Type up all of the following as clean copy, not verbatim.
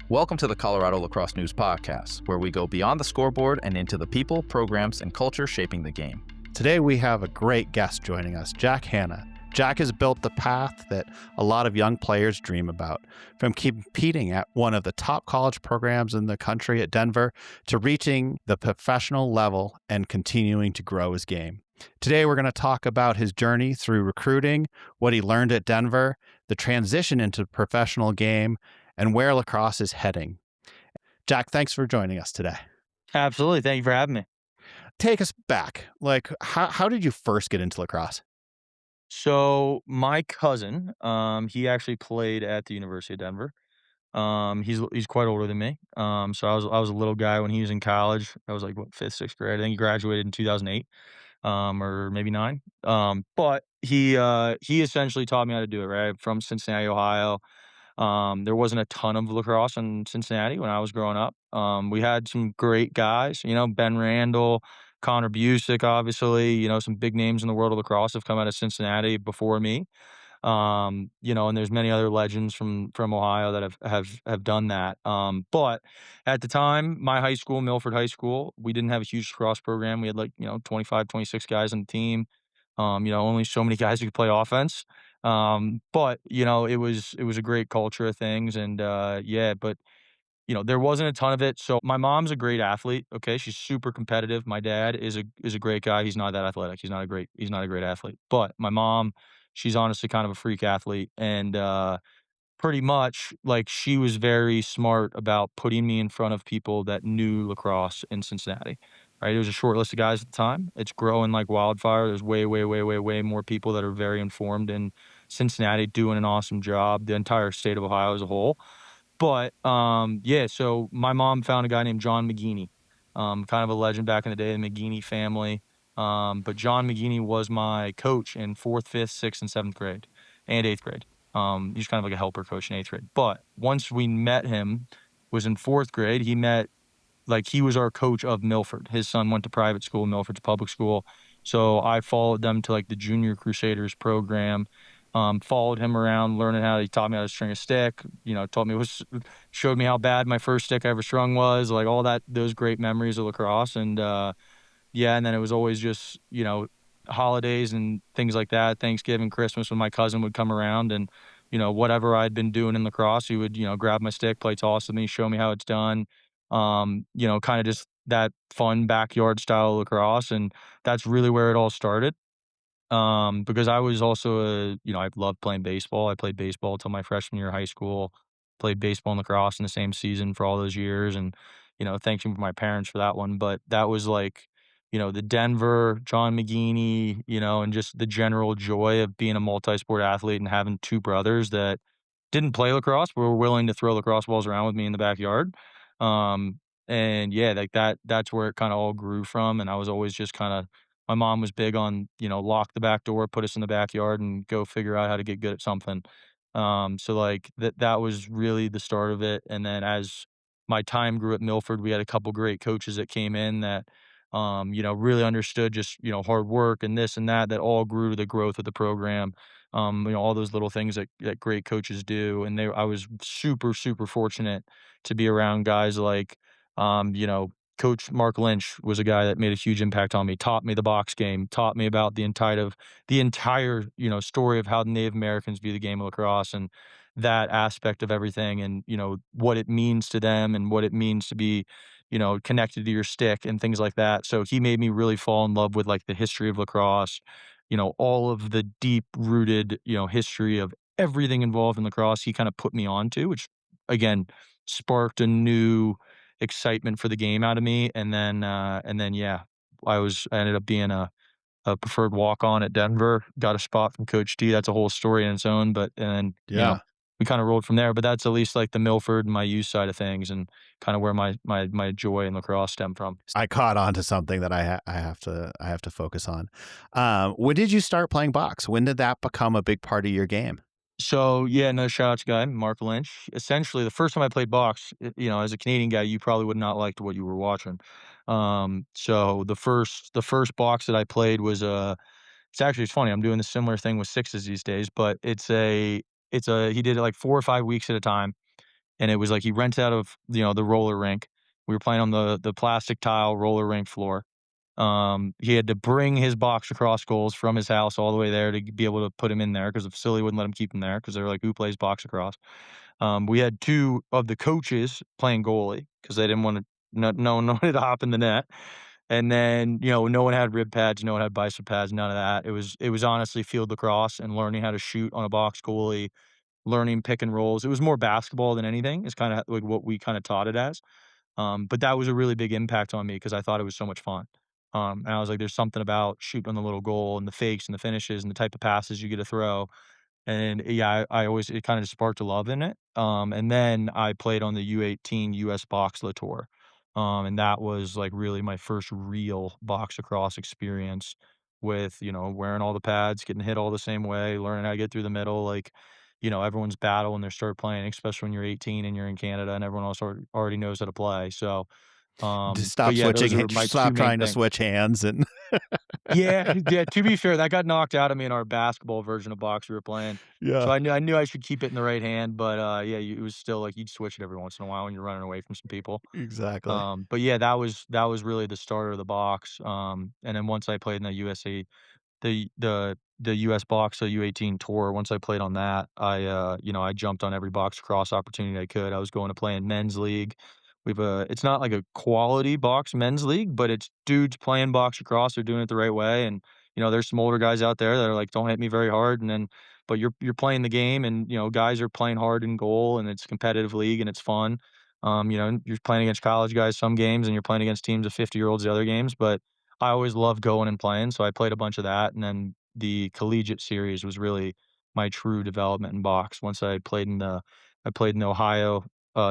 Welcome to the Colorado Lacrosse News Podcast, where we go beyond the scoreboard and into the people, programs, and culture shaping the game. Today we have a great guest joining us, Jack Hanna. Jack has built the path that a lot of young players dream about, from competing at one of the top college programs in the country at Denver to reaching the professional level and continuing to grow his game. Today we're going to talk about his journey through recruiting, what he learned at Denver, the transition into the professional game, and where lacrosse is heading. Jack, thanks for joining us today. Absolutely. Thank you for having me. Take us back. How did you first get into lacrosse? So my cousin, he actually played at the University of Denver. He's quite older than me. So I was a little guy when he was in college. I was like fifth, sixth grade. I think he graduated in 2008, or maybe nine. But he essentially taught me how to do it. Right, I'm from Cincinnati, Ohio. There wasn't a ton of lacrosse in Cincinnati when I was growing up. We had some great guys, Ben Randall, Connor Busick, obviously, some big names in the world of lacrosse have come out of Cincinnati before me. And there's many other legends from Ohio that have done that. But at the time, my high school, Milford High School, we didn't have a huge lacrosse program. We had 25, 26 guys on the team. Only so many guys who could play offense. But it was a great culture of things, and but there wasn't a ton of it. So my mom's a great athlete. Okay, she's super competitive. My dad is a great guy. He's not that athletic. He's not a great athlete. But my mom, she's honestly kind of a freak athlete, and pretty much she was very smart about putting me in front of people that knew lacrosse in Cincinnati. Right, it was a short list of guys at the time. It's growing like wildfire. There's way, way, way, way, way more people that are very informed in Cincinnati, doing an awesome job. The entire state of Ohio as a whole. But, so my mom found a guy named John McGeaney, kind of a legend back in the day, the McGeaney family. But John McGeaney was my coach in 4th, 5th, 6th, and 7th grade, and 8th grade. He's kind of like a helper coach in 8th grade. But once we met him, was in 4th grade, he was our coach of Milford. His son went to private school, Milford's public school. So I followed them to the Junior Crusaders program. Followed him around, learning he taught me how to string a stick, showed me how bad my first stick I ever strung was, all that, those great memories of lacrosse. And and then it was always just, holidays and things like that, Thanksgiving, Christmas, when my cousin would come around and, whatever I'd been doing in lacrosse, he would, grab my stick, play toss with me, show me how it's done. Kind of just that fun backyard style of lacrosse. And that's really where it all started. Because I was also I loved playing baseball. I played baseball till my freshman year of high school, played baseball and lacrosse in the same season for all those years. And, thanks to my parents for that one. But that was the Denver, John McGeaney, and just the general joy of being a multi-sport athlete and having two brothers that didn't play lacrosse, but were willing to throw lacrosse balls around with me in the backyard. And yeah, that's where it kind of all grew from. And I was always just kind of, my mom was big on, lock the back door, put us in the backyard and go figure out how to get good at something. That was really the start of it. And then as my time grew at Milford, we had a couple great coaches that came in that, really understood just, hard work and this and that all grew to the growth of the program. All those little things that great coaches do. And I was super, super fortunate to be around guys like, Coach Mark Lynch was a guy that made a huge impact on me, taught me the box game, taught me about the entire, story of how the Native Americans view the game of lacrosse and that aspect of everything and, what it means to them and what it means to be, connected to your stick and things like that. So he made me really fall in love with the history of lacrosse, all of the deep rooted, history of everything involved in lacrosse. He kind of put me onto, which again, sparked a new excitement for the game out of me. And then I ended up being a preferred walk-on at Denver, got a spot from Coach D. That's a whole story in its own, we kind of rolled from there. But that's at least the Milford and my youth side of things and kind of where my joy in lacrosse stemmed from. I caught on to something that I have to focus on. When did you start playing box? When did that become a big part of your game? So yeah, another shout out to guy, Mark Lynch. Essentially, the first time I played box, as a Canadian guy, you probably would not liked what you were watching. So the first box that I played was it's funny. I'm doing a similar thing with sixes these days, but he did it 4 or 5 weeks at a time. and it was like he rented out of, the roller rink. We were playing on the plastic tile roller rink floor. He had to bring his box across goals from his house all the way there to be able to put him in there because the facility wouldn't let him keep him there because they were like, "Who plays box across?" We had 2 of the coaches playing goalie because they didn't wanna no one wanted to hop in the net, and then, no one had rib pads, no one had bicep pads, none of that. It was honestly field lacrosse and learning how to shoot on a box goalie, learning pick and rolls. It was more basketball than anything. It's kinda like what we kinda taught it as. But that was a really big impact on me because I thought it was so much fun. And I was like, there's something about shooting on the little goal and the fakes and the finishes and the type of passes you get to throw. And yeah, I always it kind of just sparked a love in it. And then I played on the U18 US Box Tour. And that was like really my first real box across experience with, wearing all the pads, getting hit all the same way, learning how to get through the middle. Like, everyone's battle when they start playing, especially when you're 18 and you're in Canada and everyone else already knows how to play. So, Just but stop yeah, those switching, are my 2 stop main trying to things. switch hands, and Yeah, yeah, to be fair, that got knocked out of me in our basketball version of box we were playing. So yeah, I knew I should keep it in the right hand, but, yeah, it was still like you'd switch it every once in a while when you're running away from some people. exactly. But yeah, that was really the starter of the box. And then once I played in the the US Box, so U18 tour, once I played on that, I jumped on every box cross opportunity I could. I was going to play in men's league. It's not like a quality box men's league, but it's dudes playing box across. They're doing it the right way. And, there's some older guys out there that are like, don't hit me very hard. But you're playing the game and, guys are playing hard in goal and it's a competitive league and it's fun. You're playing against college guys some games and you're playing against teams of 50-year-olds the other games, but I always loved going and playing, so I played a bunch of that, and then the collegiate series was really my true development in box. Once I played in the Ohio,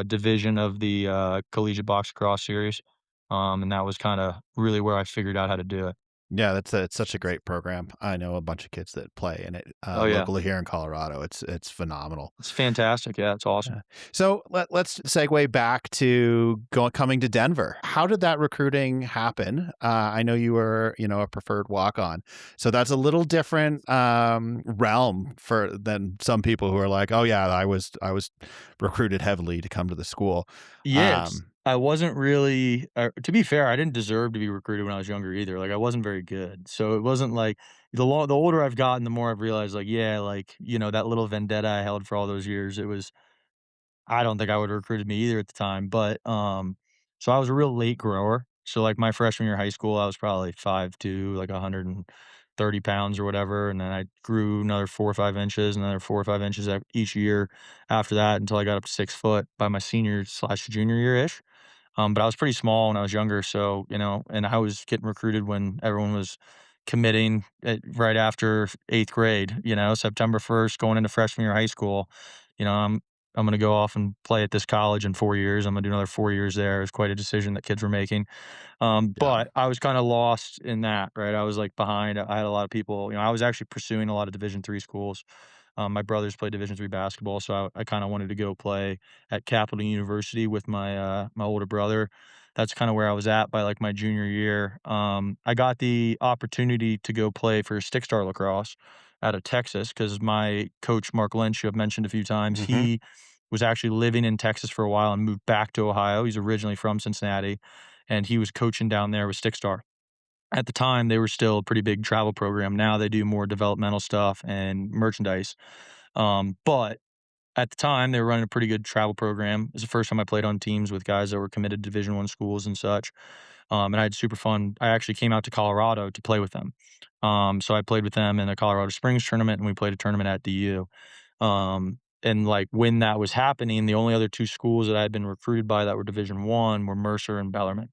division of the, collegiate box lacrosse series, and that was kinda really where I figured out how to do it. Yeah, it's such a great program. I know a bunch of kids that play in it Oh, yeah. locally here in Colorado. It's phenomenal. It's fantastic, yeah, it's awesome. Yeah. So let's segue back to coming to Denver. How did that recruiting happen? I know you were, a preferred walk on, so that's a little different realm for than some people who are like, oh yeah, I was recruited heavily to come to the school. Yes. I wasn't really to be fair, I didn't deserve to be recruited when I was younger either, like, I wasn't very good, so it wasn't like the older I've gotten, the more I've realized, like, yeah, like, that little vendetta I held for all those years, I don't think I would've recruited me either at the time, but, so I was a real late grower. So, like, my freshman year of high school, I was probably 5'2", like 130 pounds or whatever, and then I grew another 4 or 5 inches, another 4 or 5 inches each year after that until I got up to 6 foot by my senior/junior year-ish. But I was pretty small when I was younger, so, and I was getting recruited when everyone was committing right after 8th grade, September 1st going into freshman year of high school. I'm gonna go off and play at this college in 4 years. I'm gonna do another 4 years there. It's quite a decision that kids were making. Yeah. But I was kinda lost in that, right? I was, like, behind. I had a lot of people, I was actually pursuing a lot of Division III schools. My brothers played Division III basketball, so I kinda wanted to go play at Capital University with my older brother. That's kinda where I was at by, like, my junior year. I got the opportunity to go play for Stick Star Lacrosse out of Texas because my coach, Mark Lynch, who I've mentioned a few times, Hmm. he was actually living in Texas for a while and moved back to Ohio. He's originally from Cincinnati, and he was coaching down there with Stick Star. At the time, they were still a pretty big travel program. Now they do more developmental stuff and merchandise. But at the time, they were running a pretty good travel program. It was the first time I played on teams with guys that were committed to Division I schools and such. And I had super fun. I actually came out to Colorado to play with them. So I played with them in a Colorado Springs tournament, and we played a tournament at DU. And like when that was happening, the only other 2 schools that I had been recruited by that were Division I were Mercer and Bellarmine.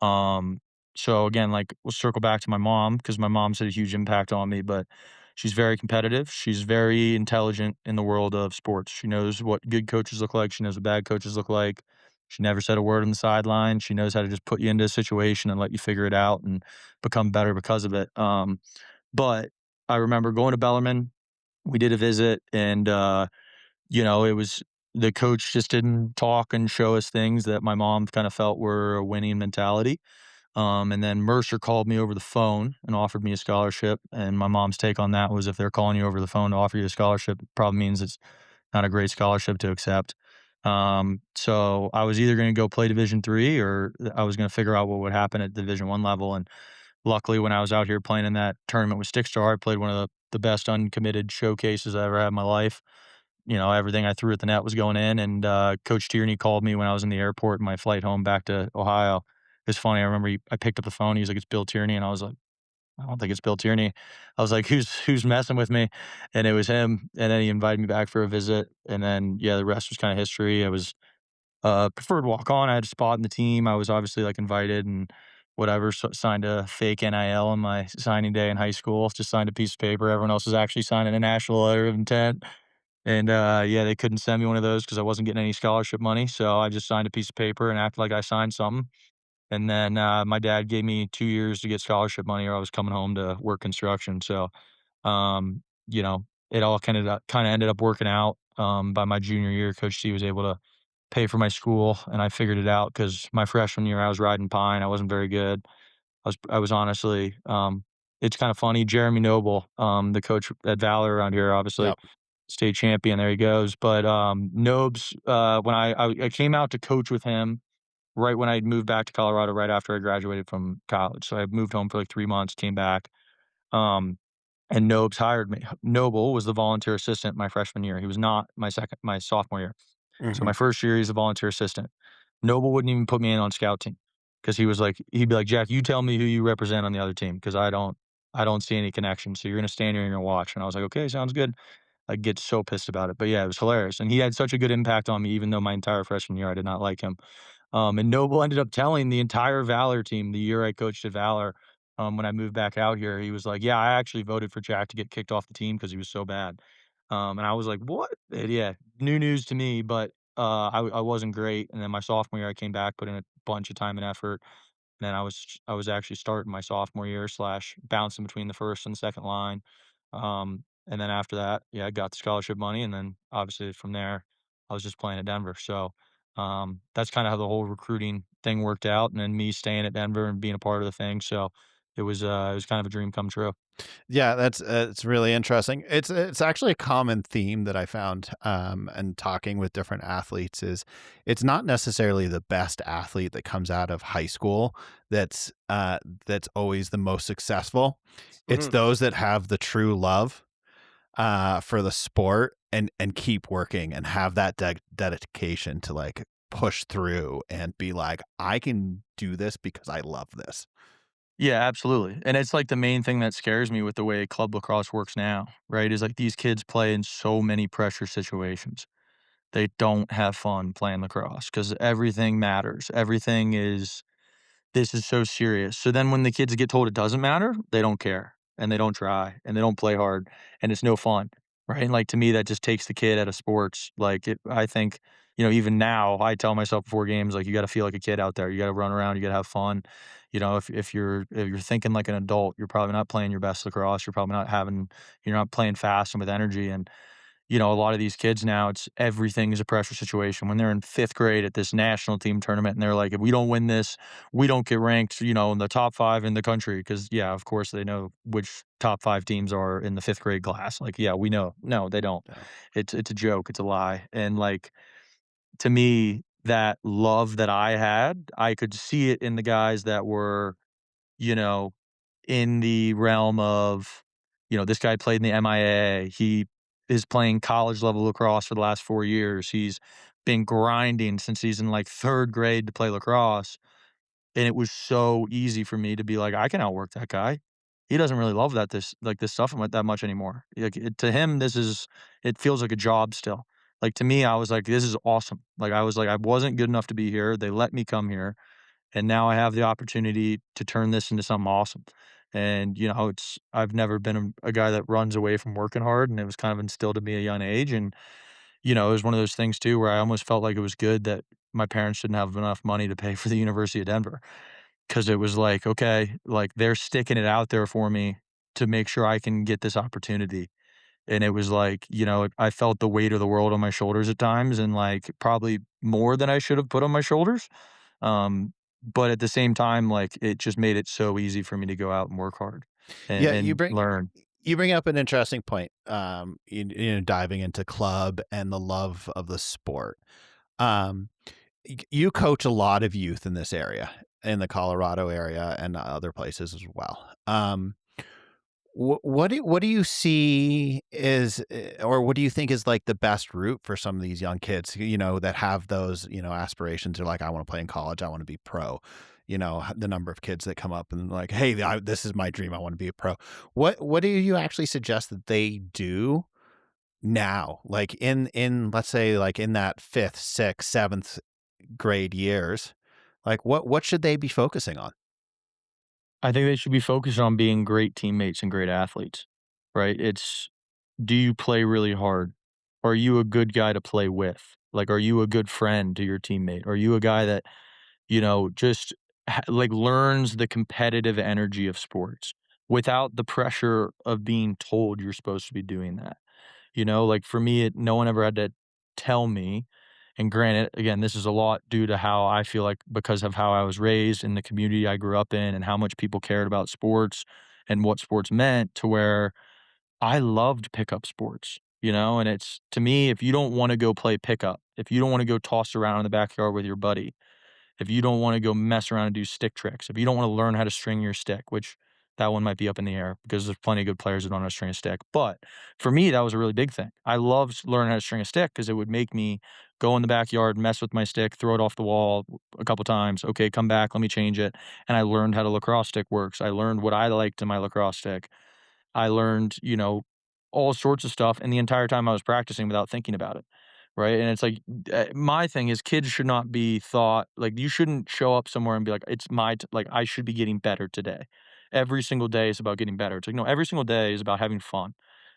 Um, so again, like we'll circle back to my mom because my mom's had a huge impact on me, but she's very competitive. She's very intelligent in the world of sports. She knows what good coaches look like. She knows what bad coaches look like. She never said a word on the sideline. She knows how to just put you into a situation and let you figure it out and become better because of it. But I remember going to Bellarmine. We did a visit and, it was the coach just didn't talk and show us things that my mom kind of felt were a winning mentality. And then Mercer called me over the phone and offered me a scholarship. And my mom's take on that was if they're calling you over the phone to offer you a scholarship, it probably means it's not a great scholarship to accept. So I was either going to go play Division 3 or I was going to figure out what would happen at Division 1 level. And luckily, when I was out here playing in that tournament with Stickstar, I played one of the best uncommitted showcases I ever had in my life. Everything I threw at the net was going in. And Coach Tierney called me when I was in the airport, my flight home back to Ohio. It's funny. I remember I picked up the phone. He was like, "It's Bill Tierney," and I was like, "I don't think it's Bill Tierney." I was like, "Who's messing with me?" And it was him. And then he invited me back for a visit. And then yeah, the rest was kind of history. I was preferred walk on. I had a spot in the team. I was obviously like invited and whatever. So signed a fake NIL on my signing day in high school. Just signed a piece of paper. Everyone else was actually signing a national letter of intent. And yeah, they couldn't send me one of those because I wasn't getting any scholarship money. So I just signed a piece of paper and acted like I signed something. And then my dad gave me 2 years to get scholarship money, or I was coming home to work construction. So um, it all kind of ended up working out. By my junior year, Coach C was able to pay for my school, and I figured it out because my freshman year I was riding pine. I wasn't very good. I was honestly, it's kind of funny. Jeremy Noble, the coach at Valor around here, obviously Yep. state champion. There he goes. But Nobes, when I came out to coach with him right when I moved back to Colorado, right after I graduated from college. So I moved home for like 3 months, came back. Um, and Nobes hired me. Noble was the volunteer assistant my freshman year. He was not my sophomore year. So Hmm. my first year, he's a volunteer assistant. Noble wouldn't even put me in on scout team because he'd be like, "Jack, you tell me who you represent on the other team because I don't see any connection. So you're gonna stand here and you're gonna watch." And I was like, "Okay, sounds good." I get so pissed about it, but yeah, it was hilarious. And he had such a good impact on me, even though my entire freshman year I did not like him. And Noble ended up telling the entire Valor team the year I coached at Valor. When I moved back out here, he was like, "Yeah, I actually voted for Jack to get kicked off the team because he was so bad." And I was like, "What?" And yeah, new news to me, but I wasn't great. And then my sophomore year, I came back, put in a bunch of time and effort. And then I was actually starting my sophomore year slash bouncing between the first and second line. And then after that, yeah, I got the scholarship money, and then obviously from there, I was just playing at Denver. So that's kind of how the whole recruiting thing worked out, and then me staying at Denver and being a part of the thing. So it was kind of a dream come true. Yeah, that's it's really interesting. It's actually a common theme that I found, and talking with different athletes is it's not necessarily the best athlete that comes out of high school that's always the most successful. It's Mhm. those that have the true love for the sport and keep working and have that dedication to like push through and be like, I can do this because I love this. Yeah, absolutely. And it's like the main thing that scares me with the way club lacrosse works now, right? Is like these kids play in so many pressure situations. They don't have fun playing lacrosse because everything matters. Everything is this is so serious. So then when the kids get told it doesn't matter, they don't care and they don't try and they don't play hard and it's no fun. Right. And like to me, that just takes the kid out of sports. I think, even now I tell myself before games, like you got to feel like a kid out there. You got to run around. You got to have fun. If you're thinking like an adult, you're probably not playing your best lacrosse. You're not playing fast and with energy. And a lot of these kids now, it's everything is a pressure situation. When they're in 5th grade at this national team tournament and they're like, "If we don't win this, we don't get ranked, in the top 5 in the country." Because yeah, of course, they know which top 5 teams are in the 5th grade class. Like, yeah, we know. No, they don't. Yeah. It's a joke. It's a lie. And, like, to me, that love that I had, I could see it in the guys that were, you know, in the realm of, this guy played in the MIAA. He is playing college level lacrosse for the last 4 years. He's been grinding since he's in like 3rd grade to play lacrosse. And it was so easy for me to be like, I can outwork that guy. He doesn't really love this stuff that much anymore. To him, it feels like a job still. Like to me, I was like, this is awesome. Like I was like, I wasn't good enough to be here. They let me come here and now I have the opportunity to turn this into something awesome. And I've never been a guy that runs away from working hard, and it was kind of instilled in me at a young age. And it was one of those things too where I almost felt like it was good that my parents didn't have enough money to pay for the University of Denver because it was like, okay, like they're sticking it out there for me to make sure I can get this opportunity. And it was like, I felt the weight of the world on my shoulders at times, and like probably more than I should have put on my shoulders. Um, but at the same time, like, it just made it so easy for me to go out and work hard and Yeah, and learn. you bring up an interesting point. Diving into club and the love of the sport. Um, you coach a lot of youth in this area, in the Colorado area and other places as well. What do you see is, or what do you think is like the best route for some of these young kids, that have those, aspirations? They're like, I want to play in college. I want to be pro. The number of kids that come up and like, hey, this is my dream. I want to be a pro. What do you actually suggest that they do now? Like in let's say like in that fifth, sixth, seventh grade years, like what should they be focusing on? I think they should be focused on being great teammates and great athletes, right? Do you play really hard? Are you a good guy to play with? Like, are you a good friend to your teammate? Are you a guy that, just like learns the competitive energy of sports without the pressure of being told you're supposed to be doing that? Like for me, no one ever had to tell me. And granted, again, this is a lot due to how I feel like because of how I was raised in the community I grew up in and how much people cared about sports and what sports meant to where I loved pickup sports, and it's to me, if you don't want to go play pickup, if you don't want to go toss around in the backyard with your buddy, if you don't wanna go mess around and do stick tricks, if you don't wanna learn how to string your stick, which that one might be up in the air because there's plenty of good players that don't know how to string a stick, but for me, that was a really big thing. I loved learning how to string a stick because it would make me go in the backyard, mess with my stick, throw it off the wall a couple times, "Okay, come back, let me change it," and I learned how the lacrosse stick works. I learned what I liked in my lacrosse stick. I learned, all sorts of stuff, and the entire time I was practicing without thinking about it, right? And it's like, my thing is kids should not be thought like, you shouldn't show up somewhere and be like, "It's my like, I should be getting better today." Every single day is about getting better. It's like, no, every single day is about having fun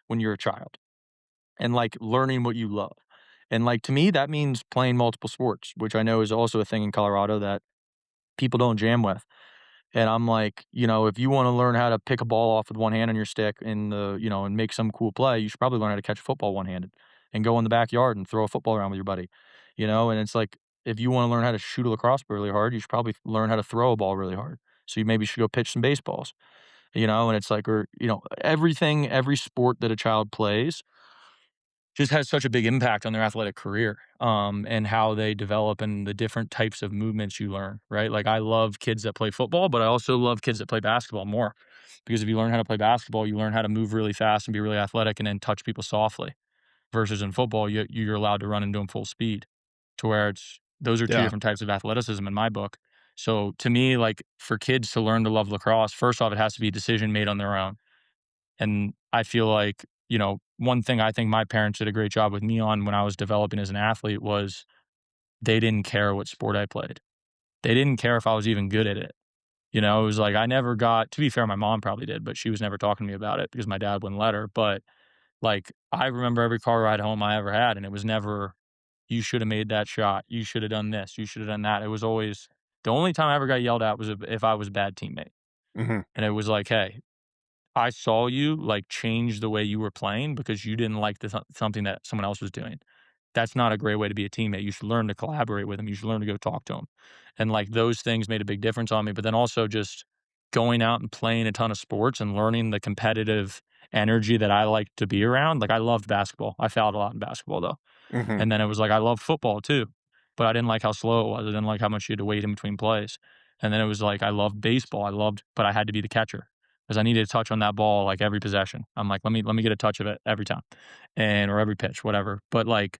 when you're a child and, like, learning what you love. And, like, to me, that means playing multiple sports, which I know is also a thing in Colorado that people don't jam with. And I'm like, if you wanna learn how to pick a ball off with one hand on your stick and make some cool play, you should probably learn how to catch a football one-handed and go in the backyard and throw a football around with your buddy, and it's like, if you wanna learn how to shoot a lacrosse ball really hard, you should probably learn how to throw a ball really hard. So you maybe should go pitch some baseballs, and it's like or, every sport that a child plays just has such a big impact on their athletic career, and how they develop and the different types of movements you learn, right? Like I love kids that play football, but I also love kids that play basketball more because if you learn how to play basketball, you learn how to move really fast and be really athletic and then touch people softly. Versus in football, you're allowed to run into them full speed, to where those are two Yeah. different types of athleticism in my book. So to me, like for kids to learn to love lacrosse, first off, it has to be a decision made on their own. And I feel like, one thing I think my parents did a great job with me on when I was developing as an athlete was they didn't care what sport I played. They didn't care if I was even good at it. It was like I never got to be fair, my mom probably did, but she was never talking to me about it because my dad wouldn't let her. But like I remember every car ride home I ever had, and it was never, you should have made that shot. You should have done this. You should have done that. It was always the only time I ever got yelled at was if I was a bad teammate. Hmm. And it was like, hey, I saw you, like, change the way you were playing because you didn't like something that someone else was doing. That's not a great way to be a teammate. You should learn to collaborate with them. You should learn to go talk to them. And, like, those things made a big difference on me, but then also just going out and playing a ton of sports and learning the competitive energy that I like to be around. Like, I loved basketball. I fouled a lot in basketball, though. Hmm. And then it was like, I love football too, but I didn't like how slow it was. I didn't like how much you had to wait in between plays. And then it was like, I loved baseball. But I had to be the catcher because I needed to touch on that ball like every possession. I'm like, let me get a touch of it every time or every pitch, whatever. But like,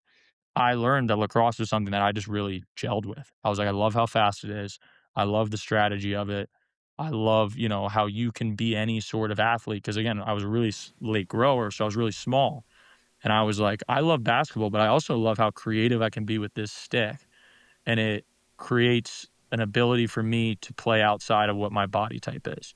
I learned that lacrosse was something that I just really gelled with. I was like, I love how fast it is. I love the strategy of it. I love, how you can be any sort of athlete. Cause again, I was a really late grower. So I was really small. And I was like, I love basketball, but I also love how creative I can be with this stick. And it creates an ability for me to play outside of what my body type is.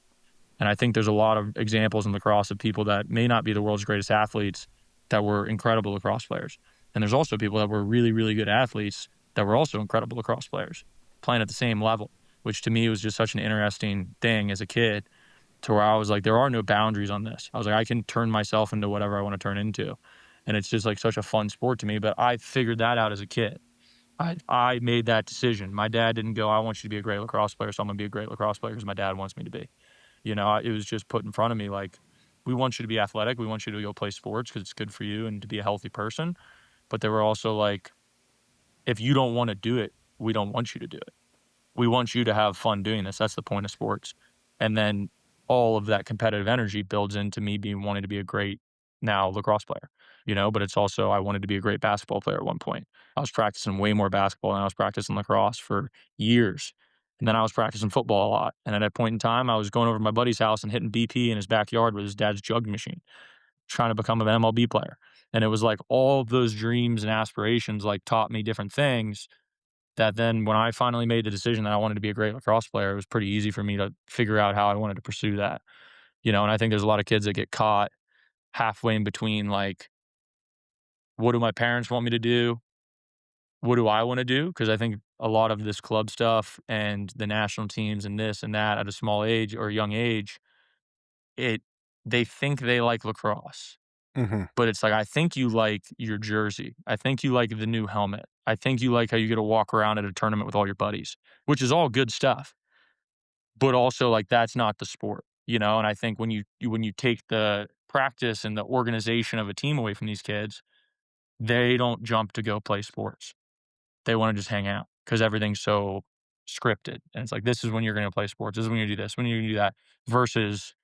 And I think there's a lot of examples in lacrosse of people that may not be the world's greatest athletes that were incredible lacrosse players. And there's also people that were really, really good athletes that were also incredible lacrosse players playing at the same level, which to me was just such an interesting thing as a kid to where I was like, there are no boundaries on this. I was like, I can turn myself into whatever I want to turn into. And it's just like such a fun sport to me. But I figured that out as a kid. I made that decision. My dad didn't go, I want you to be a great lacrosse player, so I'm gonna be a great lacrosse player because my dad wants me to be. It was just put in front of me like, we want you to be athletic. We want you to go play sports because it's good for you and to be a healthy person. But they were also like, if you don't wanna do it, we don't want you to do it. We want you to have fun doing this. That's the point of sports. And then all of that competitive energy builds into me being wanting to be a great now lacrosse player, but it's also I wanted to be a great basketball player at one point. I was practicing way more basketball than I was practicing lacrosse for years. And then I was practicing football a lot. And at that point in time, I was going over to my buddy's house and hitting BP in his backyard with his dad's jug machine, trying to become an MLB player. And it was like all of those dreams and aspirations like taught me different things that then when I finally made the decision that I wanted to be a great lacrosse player, it was pretty easy for me to figure out how I wanted to pursue that. And I think there's a lot of kids that get caught halfway in between like, what do my parents want me to do? What do I want to do? Because I think a lot of this club stuff and the national teams and this and that at a small age or a young age, it they think they like lacrosse. Hmm. But it's like, I think you like your jersey. I think you like the new helmet. I think you like how you get to walk around at a tournament with all your buddies, which is all good stuff. But also, like, that's not the sport. And I think when you take the practice and the organization of a team away from these kids, they don't jump to go play sports. They wanna just hang out because everything's so scripted, and it's like, "This is when you're gonna play sports. This is when you do this, when you're gonna do that," versus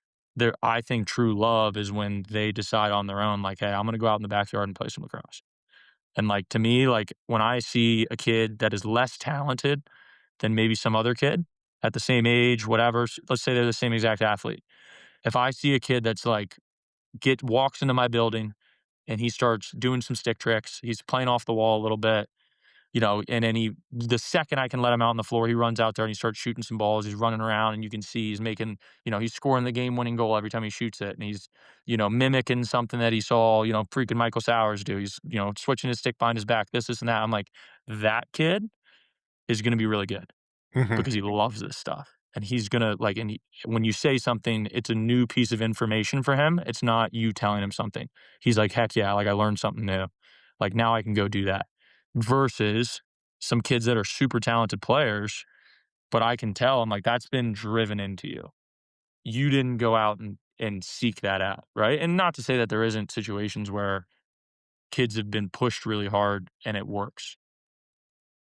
I think true love is when they decide on their own, like, "Hey, I'm gonna go out in the backyard and play some lacrosse." And, like, to me, like, when I see a kid that is less talented than maybe some other kid at the same age, whatever, let's say they're the same exact athlete. If I see a kid that's like walks into my building and he starts doing some stick tricks, he's playing off the wall a little bit, and then the second I can let him out on the floor, he runs out there and he starts shooting some balls. He's running around and you can see he's making, he's scoring the game winning goal every time he shoots it. And he's, mimicking something that he saw, freaking Michael Sowers do. He's, switching his stick behind his back, this, and that. I'm like, that kid is going to be really good Hmm. because he loves this stuff. And he's going to like, when you say something, it's a new piece of information for him. It's not you telling him something. He's like, heck yeah, like I learned something new. Like now I can go do that. Versus some kids that are super talented players, but I can tell I'm like, that's been driven into you. You didn't go out and seek that out. Right. And not to say that there isn't situations where kids have been pushed really hard and it works.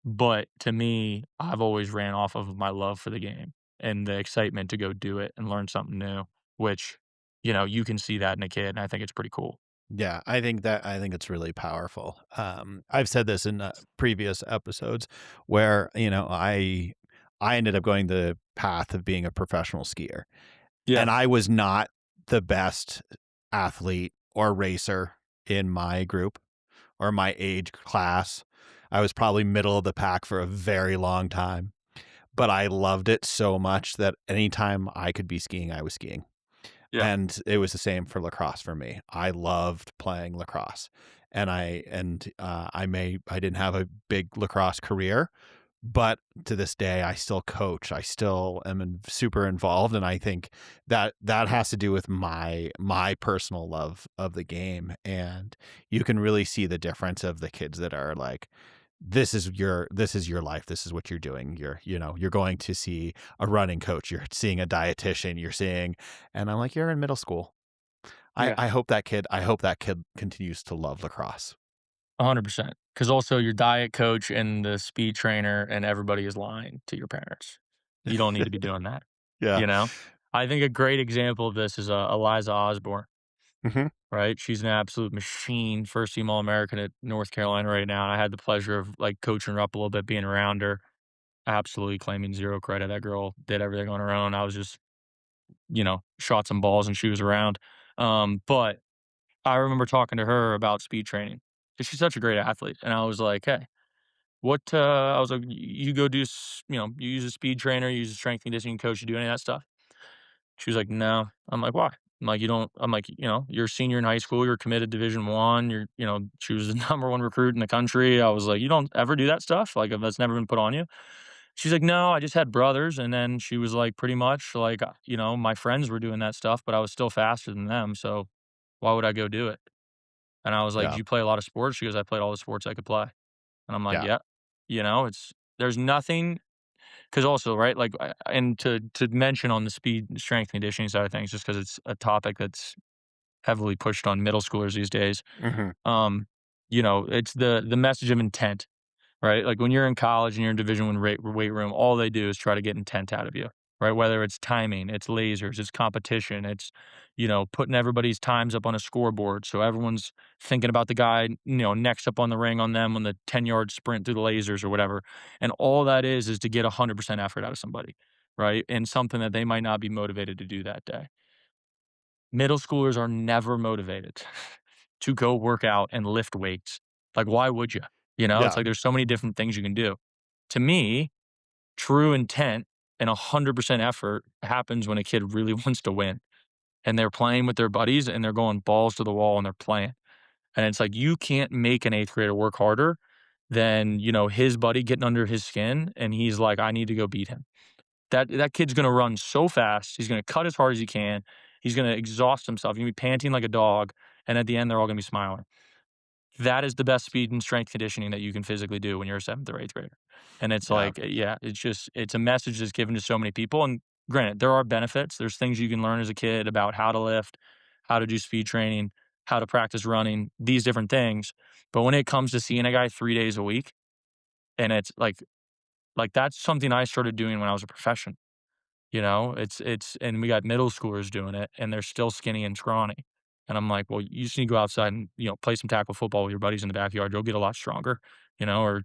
But to me, I've always ran off of my love for the game and the excitement to go do it and learn something new, which, you can see that in a kid, and I think it's pretty cool. Yeah, I think it's really powerful. I've said this in previous episodes where I ended up going the path of being a professional skier, Yeah. and I was not the best athlete or racer in my group or my age class. I was probably middle of the pack for a very long time, but I loved it so much that anytime I could be skiing, I was skiing. Yeah. And it was the same for lacrosse for me. I loved playing lacrosse. And I didn't have a big lacrosse career, but to this day I still coach. I still am super involved, and I think that has to do with my personal love of the game. And you can really see the difference of the kids that are like, this is your life, this is what you're doing, you're going to see a running coach, you're seeing a dietitian, you're seeing, and I'm like, you're in middle school. i Yeah. i hope that kid continues to love lacrosse. 100%. Because also your diet coach and the speed trainer and everybody is lying to your parents. You don't need to be doing that, Yeah. you know? I think a great example of this is Eliza Osborne, Hmm. right? She's an absolute machine, first team All-American at North Carolina right now. And I had the pleasure of like coaching her up a little bit, being around her. Absolutely claiming zero credit. That girl did everything on her own. I was just, shot some balls and she was around. But I remember talking to her about speed training because she's such a great athlete. And I was like, hey, I was like, you go do, you use a speed trainer, you use a strength conditioning coach, you do any of that stuff. She was like, no. I'm like, why? I'm like, you don't, I'm like, you're a senior in high school, you're committed Division 1, she was the number one recruit in the country. I was like, you don't ever do that stuff? Like, if that's never been put on you? She's like, no, I just had brothers. And then she was like, pretty much like, my friends were doing that stuff, but I was still faster than them. So why would I go do it? And I was like, Yeah. "Do you play a lot of sports?" She goes, "I played all the sports I could play." And I'm like, Yeah. "Yeah." There's nothing because also, right, like, and to mention on the speed and strength conditioning side of things, just because it's a topic that's heavily pushed on middle schoolers these days, Hmm. it's the message of intent, right? Like when you're in college and you're in Division 1 weight room, all they do is try to get intent out of you, right? Whether it's timing, it's lasers, it's competition, it's, putting everybody's times up on a scoreboard. So everyone's thinking about the guy, next up on the ring on them on the 10-yard sprint through the lasers or whatever. And all that is to get 100% effort out of somebody, right? And something that they might not be motivated to do that day. Middle schoolers are never motivated to go work out and lift weights. Like, why would you? It's Yeah. like there's so many different things you can do. To me, true intent and 100% effort happens when a kid really wants to win and they're playing with their buddies and they're going balls to the wall and they're playing. And it's like you can't make an eighth grader work harder than, his buddy getting under his skin and he's like, I need to go beat him. That kid's gonna run so fast, he's gonna cut as hard as he can, he's gonna exhaust himself, he's gonna be panting like a dog, and at the end, they're all gonna be smiling. That is the best speed and strength conditioning that you can physically do when you're a 7th or 8th grader. And it's Yeah. like, yeah, it's a message that's given to so many people, and granted, there are benefits, there's things you can learn as a kid about how to lift, how to do speed training, how to practice running, these different things, but when it comes to seeing a guy 3 days a week, and it's like, that's something I started doing when I was a professional. It's and we got middle schoolers doing it, and they're still skinny and scrawny. And I'm like, "Well, you just need to go outside and, play some tackle football with your buddies in the backyard. You'll get a lot stronger, or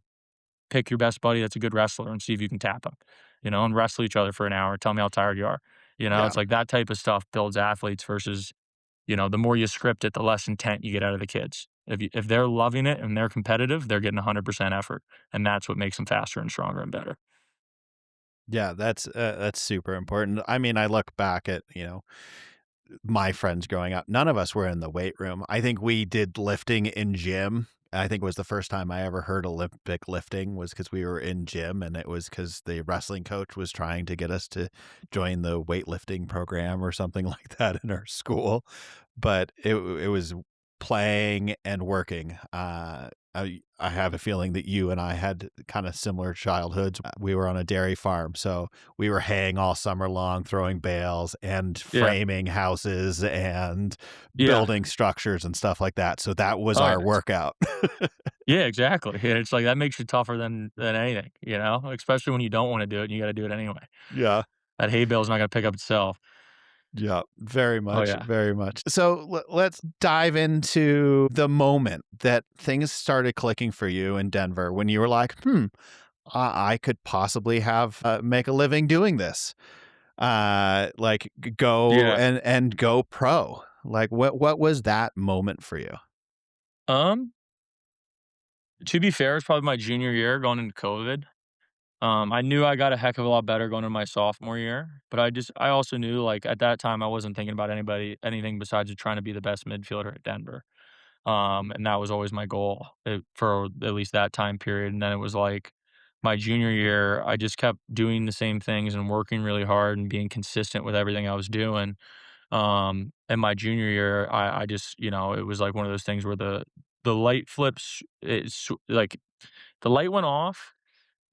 pick your best buddy that's a good wrestler and see if you can tap him, and wrestle each other for an hour. Tell me how tired you are." Yeah. It's like that type of stuff builds athletes versus, the more you script it, the less intent you get out of the kids. If they're loving it and they're competitive, they're getting 100% effort, and that's what makes them faster and stronger and better. Yeah, that's super important. I mean, I look back at, my friends growing up, none of us were in the weight room. I think we did lifting in gym. I think it was the first time I ever heard Olympic lifting was because we were in gym, and it was because the wrestling coach was trying to get us to join the weightlifting program or something like that in our school. But it was playing and working. I have a feeling that you and I had kind of similar childhoods. We were on a dairy farm, so we were haying all summer long, throwing bales and Yeah. framing houses and Yeah. building structures and stuff like that. So that was Oh, our yeah. workout. Yeah, exactly. And it's like that makes you tougher than anything, especially when you don't want to do it and you got to do it anyway. Yeah. That hay bale's not going to pick up itself. Yeah, very Oh much, yeah. very much. So let's dive into the moment that things started clicking for you in Denver when you were like, I could possibly have make a living doing this. Go Yeah. and go pro. Like what was that moment for you? Um, to be fair, it's probably my junior year going into COVID. I knew I got a heck of a lot better going into my sophomore year, but I also knew like at that time I wasn't thinking about anything besides trying to be the best midfielder at Denver. And that was always my goal for at least that time period. And then it was like my junior year, I just kept doing the same things and working really hard and being consistent with everything I was doing. And my junior year, I just, it was like one of those things where the light flips, it's like the light went off,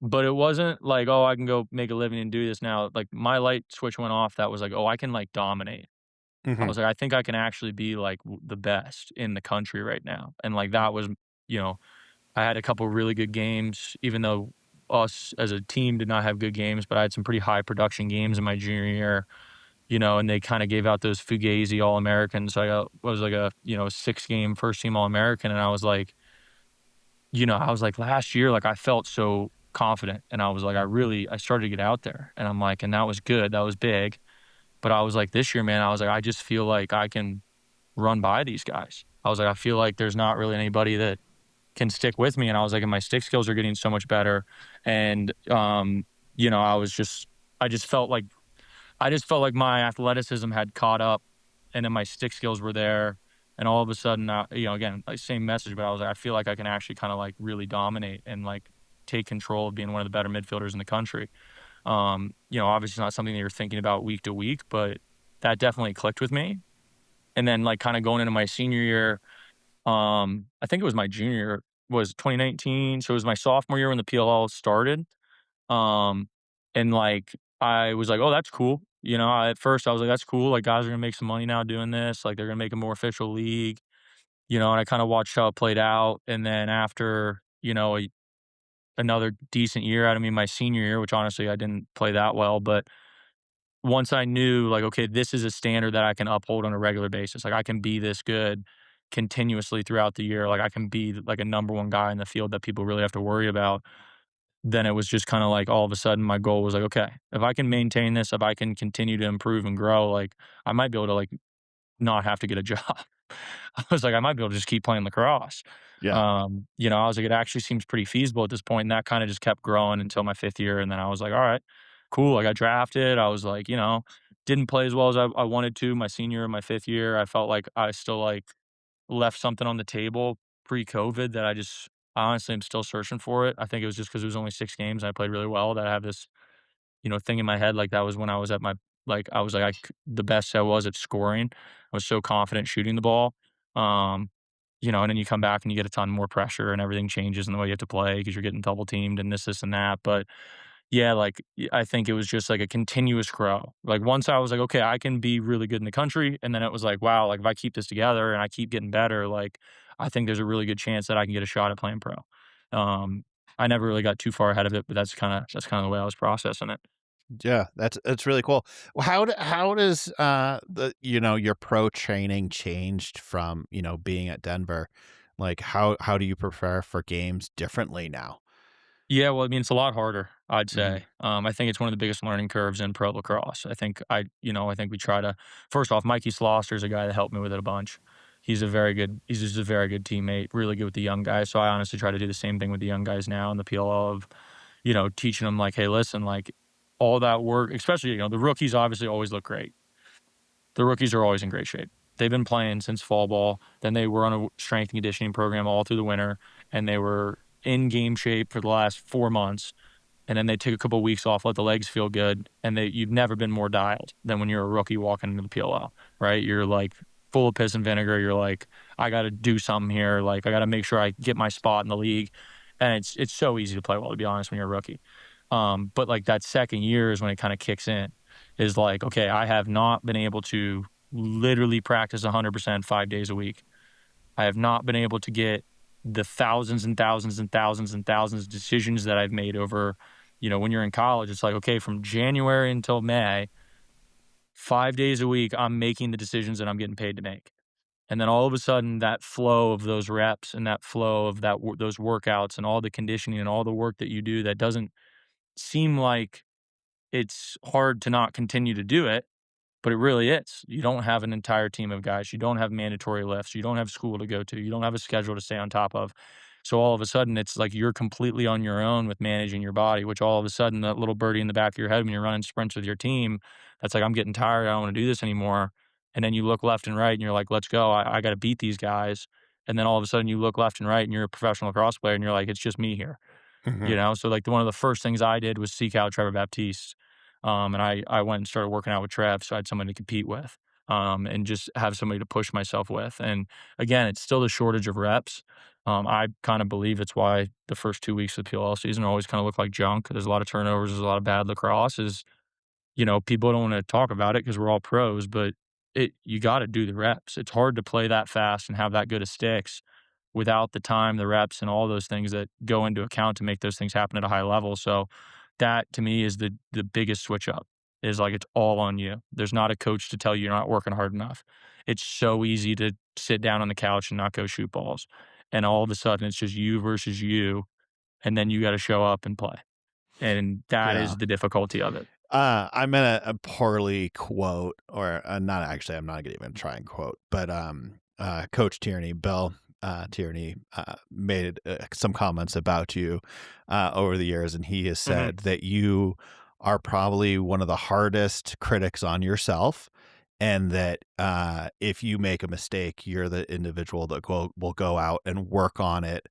but it wasn't like, oh, I can go make a living and do this now. Like my light switch went off. That was like, oh, I can like dominate. I Mhm. was like, I think I can actually be like the best in the country right now. And like that was, you know, I had a couple really good games, even though us as a team did not have good games, but I had some pretty high production games in my junior year, and they kind of gave out those Fugazi All Americans. So was like a, 6 game first team All American. And I was like last year, like I felt so confident and I was like, I started to get out there and I'm like, and that was good. That was big. But I was like, this year, man, I was like, I just feel like I can run by these guys. I was like, I feel like there's not really anybody that can stick with me. And I was like, and my stick skills are getting so much better. And, I just felt like, my athleticism had caught up and then my stick skills were there. And all of a sudden, again, like same message, but I was like, I feel like I can actually kind of like really dominate and like take control of being one of the better midfielders in the country. Obviously not something that you're thinking about week to week, but that definitely clicked with me. And then like kind of going into my senior year, I think it was my junior year, was 2019. So it was my sophomore year when the PLL started. Um, and like I was like, oh, that's cool. At first I was like, that's cool. Like guys are gonna make some money now doing this. Like they're gonna make a more official league. And I kind of watched how it played out. And then after, another decent year out of me my senior year, which honestly I didn't play that well, but once I knew like, okay, this is a standard that I can uphold on a regular basis. Like I can be this good continuously throughout the year. Like I can be like a number one guy in the field that people really have to worry about. Then it was just kind of like all of a sudden my goal was like, okay, if I can maintain this, if I can continue to improve and grow, like I might be able to like not have to get a job. I was like, I might be able to just keep playing lacrosse. Yeah. I was like, it actually seems pretty feasible at this point. And that kind of just kept growing until my fifth year. And then I was like, all right, cool. I got drafted. I was like, didn't play as well as I wanted to my senior, my fifth year. I felt like I still like left something on the table pre-COVID that I honestly am still searching for it. I think it was just because it was only 6 games and I played really well that I have this thing in my head, like, that was when I was at my like, I was like, the best I was at scoring. I was so confident shooting the ball. Um, and then you come back and you get a ton more pressure and everything changes in the way you have to play because you're getting double teamed and this, and that. But yeah, like, I think it was just like a continuous grow. Like, once I was like, "Okay, I can be really good in the country," and then it was like, "Wow, like, if I keep this together and I keep getting better, like, I think there's a really good chance that I can get a shot at playing pro." Um, I never really got too far ahead of it, but that's kinda the way I was processing it. Yeah, that's really cool. Well, how does the your pro training changed from being at Denver? Like how do you prepare for games differently now? Yeah, well, I mean, it's a lot harder, I'd Hmm. say. I think it's one of the biggest learning curves in pro lacrosse. I think we try to first off, Mikey Slaughter is a guy that helped me with it a bunch. He's just a very good teammate, really good with the young guys. So I honestly try to do the same thing with the young guys now in the PLL of, teaching them like, hey, listen, like all that work, especially, the rookies obviously always look great. The rookies are always in great shape. They've been playing since fall ball. Then they were on a strength and conditioning program all through the winter, and they were in game shape for the last 4 months, and then they take a couple of weeks off, let the legs feel good, and you've never been more dialed than when you're a rookie walking into the PLL, right? You're like full of piss and vinegar. You're like, I got to do something here. Like I got to make sure I get my spot in the league, and it's so easy to play well, to be honest, when you're a rookie. But like that second year is when it kind of kicks in. Is like, okay, I have not been able to literally practice 100% 5 days a week. I have not been able to get the thousands and thousands and thousands and thousands of decisions that I've made over, when you're in college, it's like, okay, from January until May, 5 days a week, I'm making the decisions that I'm getting paid to make. And then all of a sudden, that flow of those reps and that flow of those workouts and all the conditioning and all the work that you do that doesn't seem like it's hard to not continue to do it, but it really is. You don't have an entire team of guys. You don't have mandatory lifts. You don't have school to go to. You don't have a schedule to stay on top of. So all of a sudden, it's like you're completely on your own with managing your body, which all of a sudden, that little birdie in the back of your head when you're running sprints with your team, that's like, I'm getting tired. I don't want to do this anymore. And then you look left and right and you're like, let's go. I got to beat these guys. And then all of a sudden, you look left and right and you're a professional lacrosse player and you're like, it's just me here. Hmm. So like one of the first things I did was seek out Trevor Baptiste. And I went and started working out with Trev. So I had someone to compete with, and just have somebody to push myself with. And again, it's still the shortage of reps. I kind of believe it's why the first 2 weeks of the PLL season always kind of look like junk. There's a lot of turnovers. There's a lot of bad lacrosse. People don't want to talk about it because we're all pros, but you got to do the reps. It's hard to play that fast and have that good of sticks without the time, the reps, and all those things that go into account to make those things happen at a high level. So that to me is the biggest switch up. Is like it's all on you. There's not a coach to tell you you're not working hard enough. It's so easy to sit down on the couch and not go shoot balls. And all of a sudden it's just you versus you, and then you got to show up and play. And that Yeah. is the difficulty of it. I'm gonna poorly quote, or not actually. I'm not gonna even try and quote, but Coach Tierney, Bill Tierney, made some comments about you over the years, and he has Mhm. said that you are probably one of the hardest critics on yourself, and that if you make a mistake, you're the individual that will go out and work on it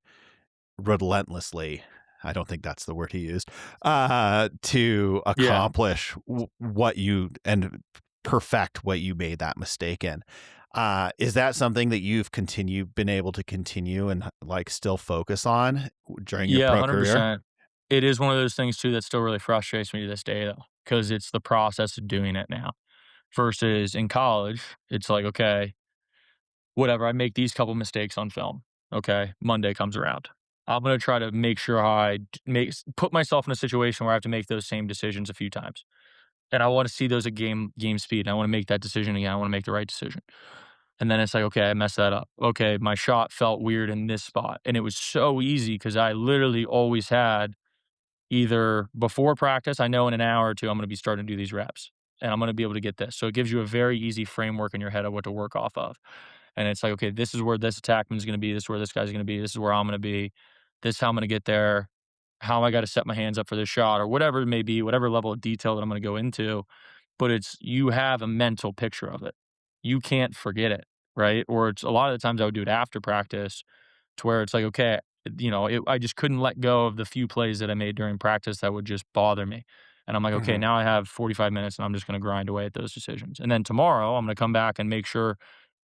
relentlessly. I don't think that's the word he used, to Yeah. accomplish what you and perfect what you made that mistake in. Is that something that you've been able to continue and like still focus on during your Yeah, pro career? 100%. It is one of those things too that still really frustrates me to this day though, because it's the process of doing it now. Versus in college, it's like, okay, whatever, I make these couple mistakes on film. Okay, Monday comes around. I'm gonna try to make sure put myself in a situation where I have to make those same decisions a few times. And I wanna see those at game speed, and I wanna make that decision again, I wanna make the right decision. And then it's like, "Okay, I messed that up. Okay, my shot felt weird in this spot." And it was so easy because I literally always had either before practice, I know in an hour or 2, I'm gonna be starting to do these reps, and I'm gonna be able to get this. So it gives you a very easy framework in your head of what to work off of. And it's like, "Okay, this is where this attackman's gonna be, this is where this guy's gonna be, this is where I'm gonna be, this is how I'm gonna get there, how am I gotta set my hands up for this shot," or whatever it may be, whatever level of detail that I'm gonna go into, but it's you have a mental picture of it. You can't forget it, right? Or it's a lot of the times I would do it after practice to where it's like, okay, I just couldn't let go of the few plays that I made during practice that would just bother me. And I'm like, okay, Mhm. now I have 45 minutes and I'm just going to grind away at those decisions. And then tomorrow I'm going to come back and make sure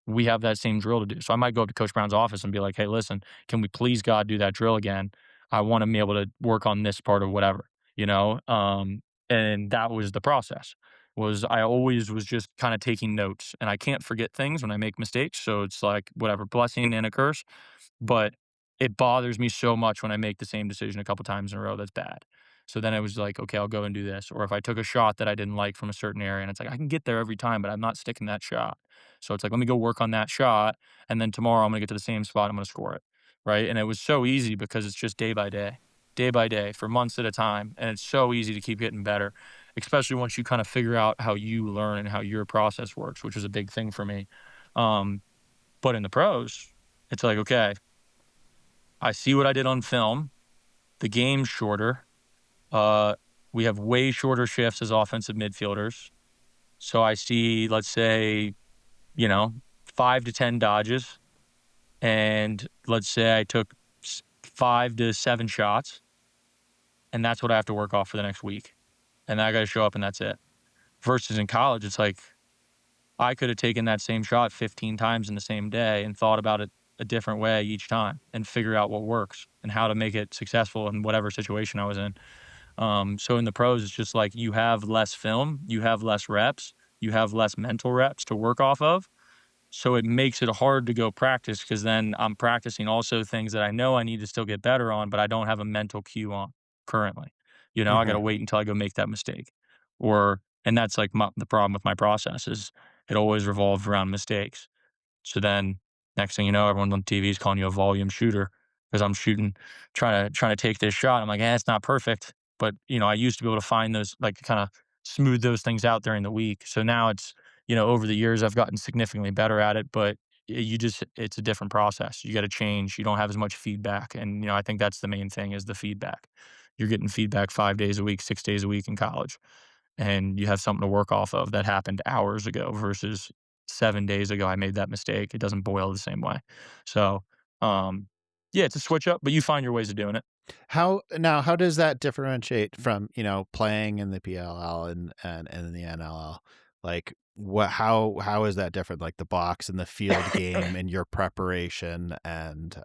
we have that same drill to do. So I might go up to Coach Brown's office and be like, hey, listen, can we please God do that drill again? I want to be able to work on this part of whatever, you know? And that was the process was I always was just kind of taking notes and I can't forget things when I make mistakes. So it's like whatever, blessing and a curse, but it bothers me so much when I make the same decision a couple times in a row that's bad. So then it was like, okay, I'll go and do this. Or if I took a shot that I didn't like from a certain area and it's like, I can get there every time, but I'm not sticking that shot. So it's like, let me go work on that shot. And then tomorrow I'm going to get to the same spot. I'm going to score it. Right. And it was so easy because it's just day by day for months at a time. And it's so easy to keep getting better, especially once you kind of figure out how you learn and how your process works, which is a big thing for me. Um, but in the pros, it's like, okay, I see what I did on film. The game's shorter. Uh, we have way shorter shifts as offensive midfielders. So I see, let's say, you know, 5 to 10 dodges, and let's say I took 5 to 7 shots, and that's what I have to work off for the next week. And I got to show up, and that's it. Versus in college, it's like I could have taken that same shot 15 times in the same day and thought about it a different way each time and figure out what works and how to make it successful in whatever situation I was in. So in the pros, it's just like you have less film, you have less reps, you have less mental reps to work off of. So it makes it hard to go practice because then I'm practicing also things that I know I need to still get better on, but I don't have a mental cue on currently. I got to Mhm. wait until I go make that mistake. And that's like the problem with my process is it always revolves around mistakes. So then next thing you know, everyone on TV is calling you a volume shooter because I'm shooting, trying to take this shot. I'm like, it's not perfect. But I used to be able to find those like kind of smooth those things out during the week. So now it's, over the years I've gotten significantly better at it, but it's a different process. You got to change. You don't have as much feedback. And I think that's the main thing is the feedback. You're getting feedback 5 days a week, 6 days a week in college and you have something to work off of that happened hours ago versus 7 days ago, I made that mistake. It doesn't boil the same way. So, yeah, it's a switch up, but you find your ways of doing it. How does that differentiate from, playing in the PLL and in the NLL? Like how is that different? Like the box and the field game and your preparation and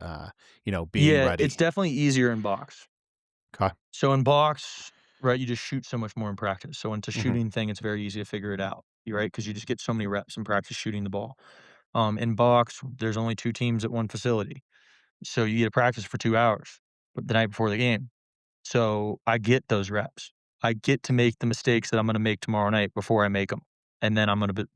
being Yeah, it's ready. definitely easier in box. 'Kay. So in box, right, you just shoot so much more in practice. So into Mhm. shooting thing, it's very easy to figure it out. You right because you just get so many reps in practice shooting the ball. In box, there's only 2 teams at one facility, so you get to practice for 2 hours, but the night before the game. So I get those reps. I get to make the mistakes that I'm gonna make tomorrow night before I make them, and then I'm gonna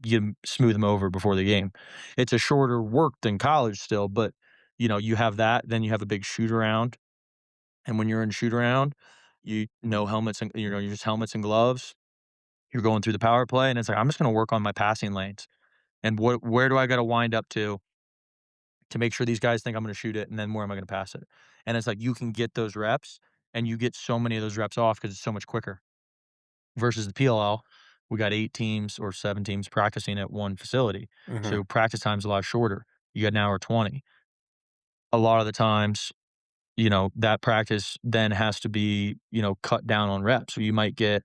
smooth them over before the game. It's a shorter work than college still, but, you have that, then you have a big shoot around, and when you're in shoot around, helmets and you're just helmets and gloves. You're going through the power play, and it's like, I'm just gonna work on my passing lanes, and where do I gotta wind up to make sure these guys think I'm gonna shoot it, and then where am I gonna pass it? And it's like you can get those reps, and you get so many of those reps off because it's so much quicker. Versus the PLL, we got 8 teams or 7 teams practicing at one facility, Mhm. so practice time's a lot shorter. You got an hour 20. A lot of the times, that practice then has to be, cut down on reps. So you might get,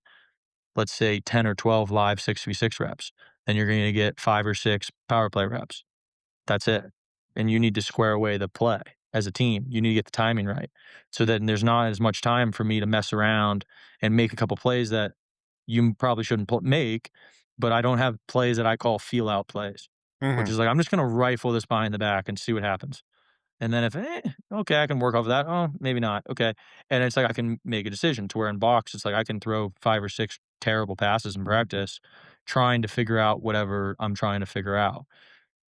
let's say, 10 or 12 live 6v6 reps. Then you're gonna get 5 or 6 power play reps. That's it. And you need to square away the play as a team. You need to get the timing right. So then there's not as much time for me to mess around and make a couple plays that you probably shouldn't make, but I don't have plays that I call feel out plays, which Mhm. is like, I'm just going to rifle this behind the back and see what happens. And then if, okay, I can work off of that. Oh, maybe not. Okay. And it's like I can make a decision to where in box, it's like I can throw 5 or 6 terrible passes in practice trying to figure out whatever I'm trying to figure out.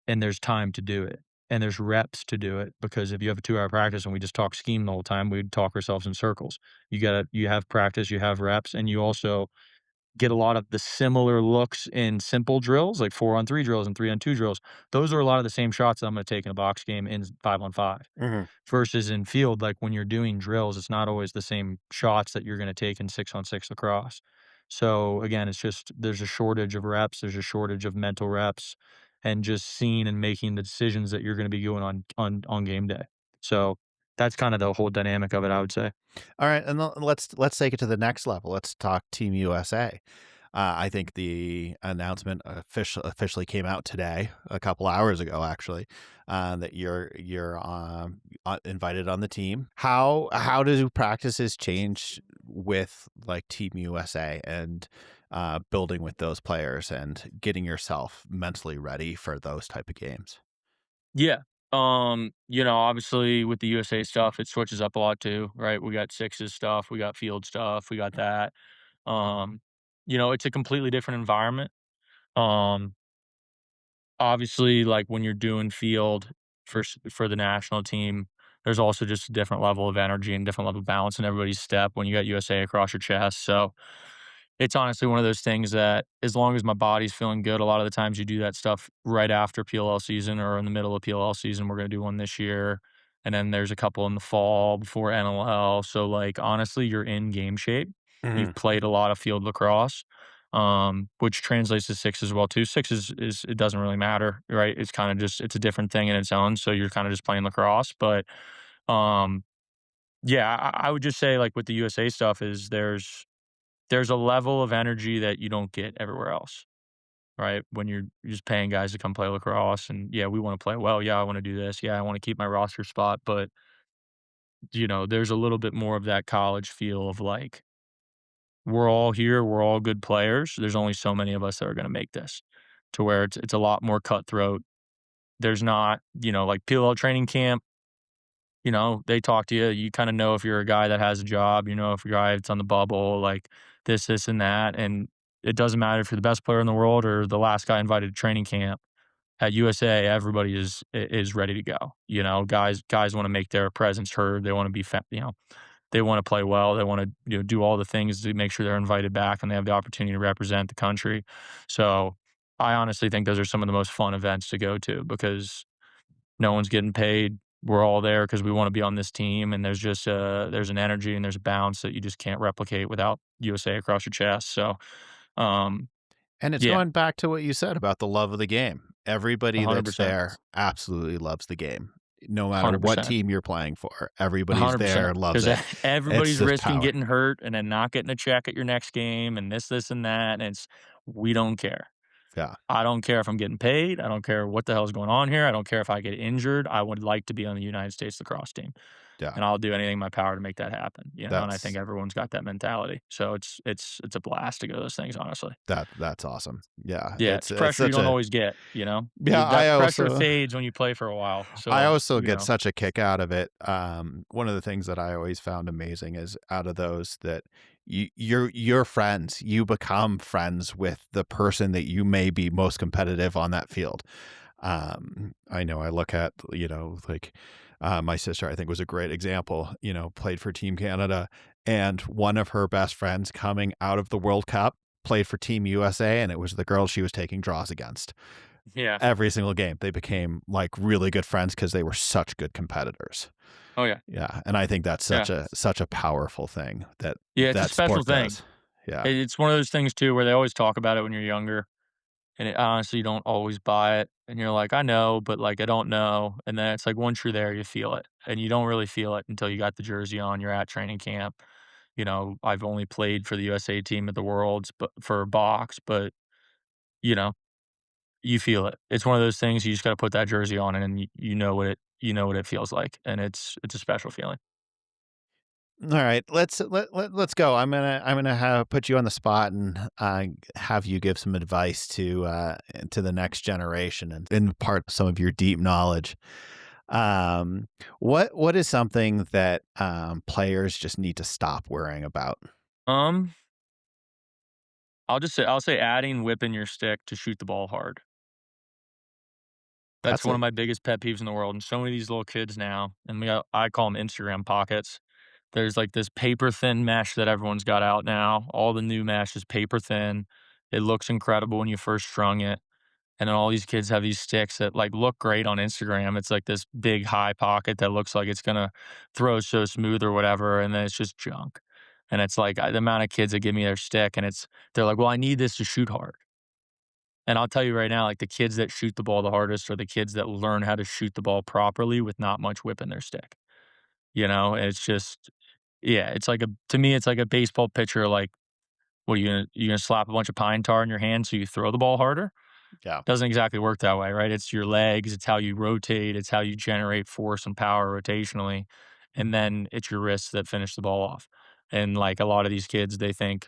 And there's time to do it. And there's reps to do it because if you have a 2-hour practice and we just talk scheme the whole time, we'd talk ourselves in circles. You have practice, you have reps, and you also get a lot of the similar looks in simple drills, like 4-on-3 drills and 3-on-2 drills. Those are a lot of the same shots that I'm gonna take in a box game in 5-on-5 Hmm. versus in field, like, when you're doing drills, it's not always the same shots that you're gonna take in 6-on-6 lacrosse. So, again, it's just there's a shortage of reps, there's a shortage of mental reps, and just seeing and making the decisions that you're gonna be doing on game day. So, that's kinda the whole dynamic of it, I would say. All right, and let's take it to the next level. Let's talk Team USA. I think the announcement officially came out today, a couple hours ago, actually, that you're invited on the team. How do practices change with like Team USA and building with those players and getting yourself mentally ready for those type of games? Yeah. Obviously with the USA stuff, it switches up a lot too, right? We got sixes stuff, we got field stuff, we got that. Um, it's a completely different environment. Um, Obviously, like when you're doing field for the national team, there's also just a different level of energy and different level of balance in everybody's step when you got USA across your chest. So it's honestly one of those things that as long as my body's feeling good, a lot of the times you do that stuff right after PLL season or in the middle of PLL season. We're gonna do one this year, and then there's a couple in the fall before NLL. So, like, honestly, you're in game shape. Hmm. You've played a lot of field lacrosse, which translates to six as well too. Six is it doesn't really matter, right? It's kinda just it's a different thing in its own, so you're kinda just playing lacrosse, but, um, yeah, I would just say, like, with the USA stuff is there's a level of energy that you don't get everywhere else, right? When you're just paying guys to come play lacrosse and, yeah, we wanna play well. Yeah, I wanna do this. Yeah, I wanna keep my roster spot, but, there's a little bit more of that college feel of, like, we're all here, we're all good players. There's only so many of us that are gonna make this, to where it's a lot more cutthroat. There's not, like PLL training camp, they talk to you. You kinda know if you're a guy that has a job, if you're a guy that's on the bubble, like this, and that, and it doesn't matter if you're the best player in the world or the last guy invited to training camp. At USA, everybody is ready to go. Guys wanna make their presence heard. They wanna be they wanna play well. They wanna, do all the things to make sure they're invited back and they have the opportunity to represent the country. So, I honestly think those are some of the most fun events to go to because no one's getting paid. We're all there because we wanna be on this team, and there's an energy and there's a bounce that you just can't replicate without USA across your chest, so, um, And it's yeah, going back to what you said about the love of the game. Everybody that's 100%, there absolutely loves the game. No matter what 100%, team you're playing for, everybody's there 100%, and loves 'cause it. It's everybody's just risking power. getting hurt and then not getting a check at your next game and this, and that, and we don't care. Yeah, I don't care if I'm getting paid, I don't care what the hell is going on here, I don't care if I get injured, I would like to be on the United States lacrosse team. yeah. And I'll do anything in my power to make that happen, and I think That's everyone's got that mentality. So it's a blast to go to those things, honestly. that's awesome. Yeah, Yeah, it's it's it's pressure you such don't a always get, yeah. That pressure fades when you play for a while. I So, also get such a kick out of it. One of the things that I always found amazing is out of those that you're friends. You become friends with the person that you may be most competitive on that field. I know I look at, like my sister, I think was a great example, played for Team Canada and one of her best friends coming out of the World Cup played for Team USA and it was the girl she was taking draws against. yeah. Every single game, they became like really good friends because they were such good competitors. Oh, yeah. Yeah. And I think that's Yeah. such a powerful thing that Yeah, it's a that special sport thing. does. Yeah. It's one of those things too where they always talk about it when you're younger, and honestly, you don't always buy it, and you're like, "I know, but, like, I don't know," and then it's like once you're there, you feel it, and you don't really feel it until you got the jersey on, you're at training camp. I've only played for the USA team at the Worlds, but for box, but, you know, you feel it. It's one of those things you just gotta put that jersey on, and then you know what it feels like, and it's a special feeling. All right, let's go. I'm gonna have put you on the spot and have you give some advice to the next generation and impart some of your deep knowledge. Um, what is something that players just need to stop worrying about? Um, I'll say adding whip in your stick to shoot the ball hard. That's That's one a of my biggest pet peeves in the world, and so many of these little kids now, and I call them Instagram pockets. There's, like, this paper thin mesh that everyone's got out now. All the new mesh is paper thin. It looks incredible when you first strung it, and then all these kids have these sticks that, like, look great on Instagram. It's like this big high pocket that looks like it's gonna throw so smooth or whatever, and then it's just junk. And it's like, the amount of kids that give me their stick, and they're like, "Well, I need this to shoot hard." And I'll tell you right now, like, the kids that shoot the ball the hardest are the kids that learn how to shoot the ball properly with not much whip in their stick, you know? And it's just yeah, it's like a to me, it's like a baseball pitcher, like, what, you gonna slap a bunch of pine tar in your hand so you throw the ball harder? yeah. Doesn't exactly work that way, right? It's your legs, it's how you rotate, it's how you generate force and power rotationally, and then it's your wrists that finish the ball off. And, like, a lot of these kids, they think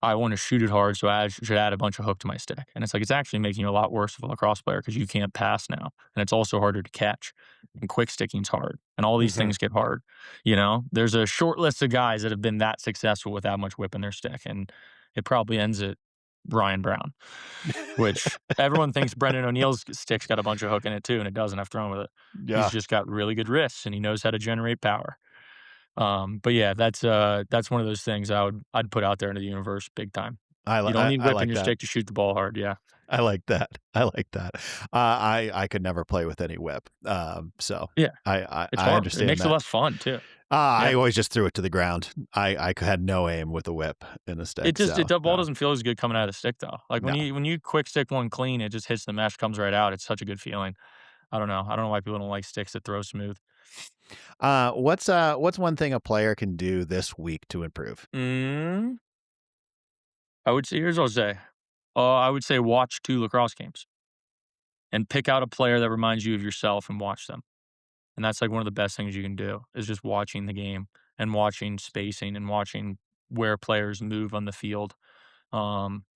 I want to shoot it hard, so I should add a bunch of hook to my stick. And it's like, it's actually making you a lot worse of a lacrosse player because you can't pass now. And it's also harder to catch. And quick sticking's hard. And all these Mhm. things get hard. You know, there's a short list of guys that have been that successful with that much whip in their stick. And it probably ends at Ryan Brown, which everyone thinks Brendan O'Neill's stick's got a bunch of hook in it too. And it doesn't have thrown with it. He's Yeah, just got really good wrists and he knows how to generate power. But yeah, that's one of those things I'd put out there into the universe big time. You don't need I whip in like your that. stick to shoot the ball hard, yeah. I like that. I like that. I could never play with any whip. So Yeah, it's I hard. It understand makes it that. less fun too. I Yeah. always just threw it to the ground. I had no aim with a whip in the It stick. just So the ball doesn't feel as good coming out of the stick though. Like no. when you quick stick one clean, it just hits the mesh, comes right out. It's such a good feeling. I don't know. I don't know why people don't like sticks that throw smooth. What's one thing a player can do this week to improve? Mm, I would say here's what I would say. I would say watch 2 lacrosse games and pick out a player that reminds you of yourself and watch them. And that's like one of the best things you can do is just watching the game and watching spacing and watching where players move on the field. Um,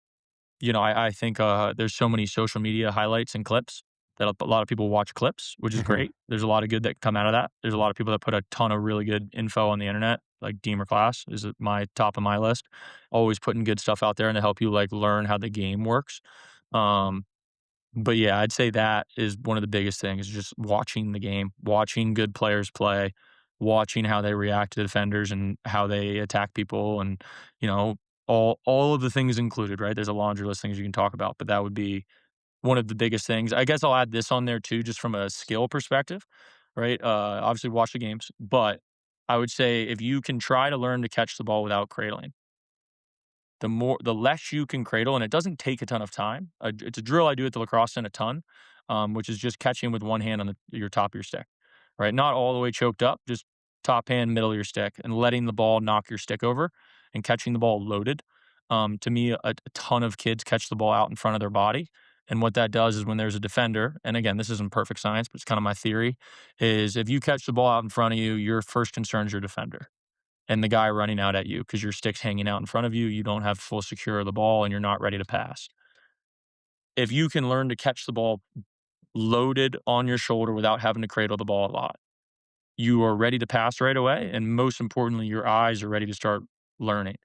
I think there's so many social media highlights and clips that a lot of people watch clips, which is Mhm. great. There's a lot of good that come out of that. There's a lot of people that put a ton of really good info on the internet, like Deemer Class is at my top of my list. Always putting good stuff out there and to help you like learn how the game works. Um, but yeah, I'd say that is one of the biggest things, just watching the game, watching good players play, watching how they react to defenders and how they attack people and, you know, all of the things included, right? There's a laundry list of things you can talk about, but that would be one of the biggest things. I guess I'll add this on there too, just from a skill perspective, right? Obviously watch the games, but I would say if you can try to learn to catch the ball without cradling, the less you can cradle, and it doesn't take a ton of time. It's a drill I do at the lacrosse in a ton, which is just catching with one hand on your top of your stick, right? Not all the way choked up, just top hand, middle of your stick, and letting the ball knock your stick over and catching the ball loaded. To me, a ton of kids catch the ball out in front of their body. And what that does is when there's a defender, and again, this isn't perfect science, but it's kind of my theory, is if you catch the ball out in front of you, your first concern is your defender and the guy running out at you because your stick's hanging out in front of you. You don't have full secure of the ball and you're not ready to pass. If you can learn to catch the ball loaded on your shoulder without having to cradle the ball a lot, you are ready to pass right away. And most importantly, your eyes are ready to start learning.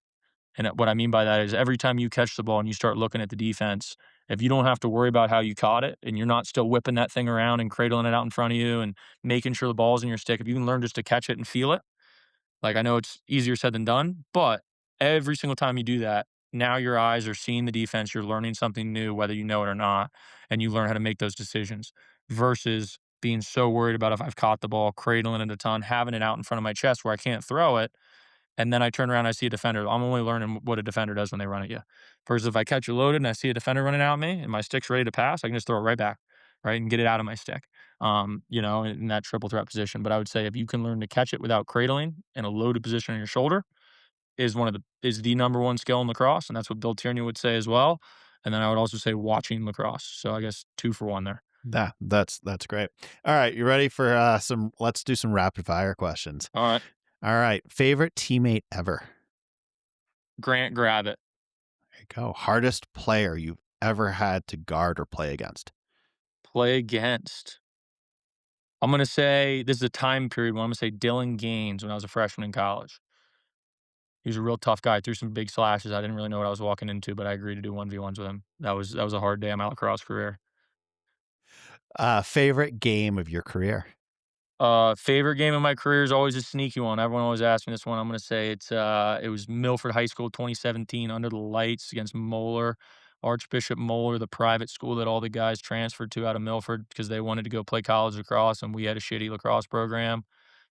And what I mean by that is every time you catch the ball and you start looking at the defense, if you don't have to worry about how you caught it and you're not still whipping that thing around and cradling it out in front of you and making sure the ball's in your stick, if you can learn just to catch it and feel it, like, I know it's easier said than done, but every single time you do that, now your eyes are seeing the defense, you're learning something new, whether you know it or not, and you learn how to make those decisions versus being so worried about if I've caught the ball, cradling it a ton, having it out in front of my chest where I can't throw it, and then I turn around, I see a defender. I'm only learning what a defender does when they run at you. Versus if I catch it loaded and I see a defender running at me and my stick's ready to pass, I can just throw it right back, right, and get it out of my stick. In that triple threat position. But I would say if you can learn to catch it without cradling in a loaded position on your shoulder is the number one skill in lacrosse, and that's what Bill Tierney would say as well. And then I would also say watching lacrosse. So I guess 2 for 1 there. That's great. All right, you ready for some let's do some rapid fire questions. All right. All right, favorite teammate ever? Grant grab it. There you go. Hardest player you've ever had to guard or play against? Play against. I'm gonna say this is a time period when I'm gonna say Dylan Gaines when I was a freshman in college. He was a real tough guy, threw some big slashes. I didn't really know what I was walking into, but I agreed to do 1v1s with him. That was a hard day of my lacrosse career. Favorite game of your career? Favorite game of my career is always a sneaky one. Everyone always asks me this one. I'm gonna say it was Milford High School 2017 under the lights against Moeller, Archbishop Moeller, the private school that all the guys transferred to out of Milford because they wanted to go play college lacrosse, and we had a shitty lacrosse program.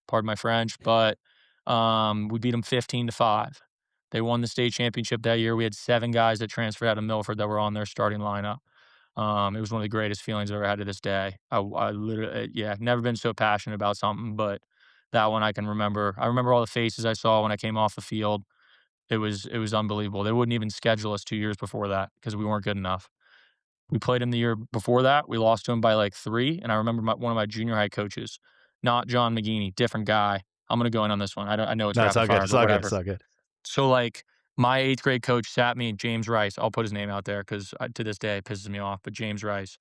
Pardon my French, but we beat them 15-5. They won the state championship that year. We had 7 guys that transferred out of Milford that were on their starting lineup. It was one of the greatest feelings I've ever had to this day. I literally, yeah, never been so passionate about something, but that one I can remember. I remember all the faces I saw when I came off the field. It was unbelievable. They wouldn't even schedule us 2 years before that because we weren't good enough. We played him the year before that. We lost to him by like 3, and I remember one of my junior high coaches, not John McGeaney, different guy. I'm gonna go in on this one. I know it's No, it's rapid all good. fire, It's but all good. whatever. It's all good. So, like, my 8th grade coach sat me James Rice, I'll put his name out there 'cause, to this day, it pisses me off, but James Rice,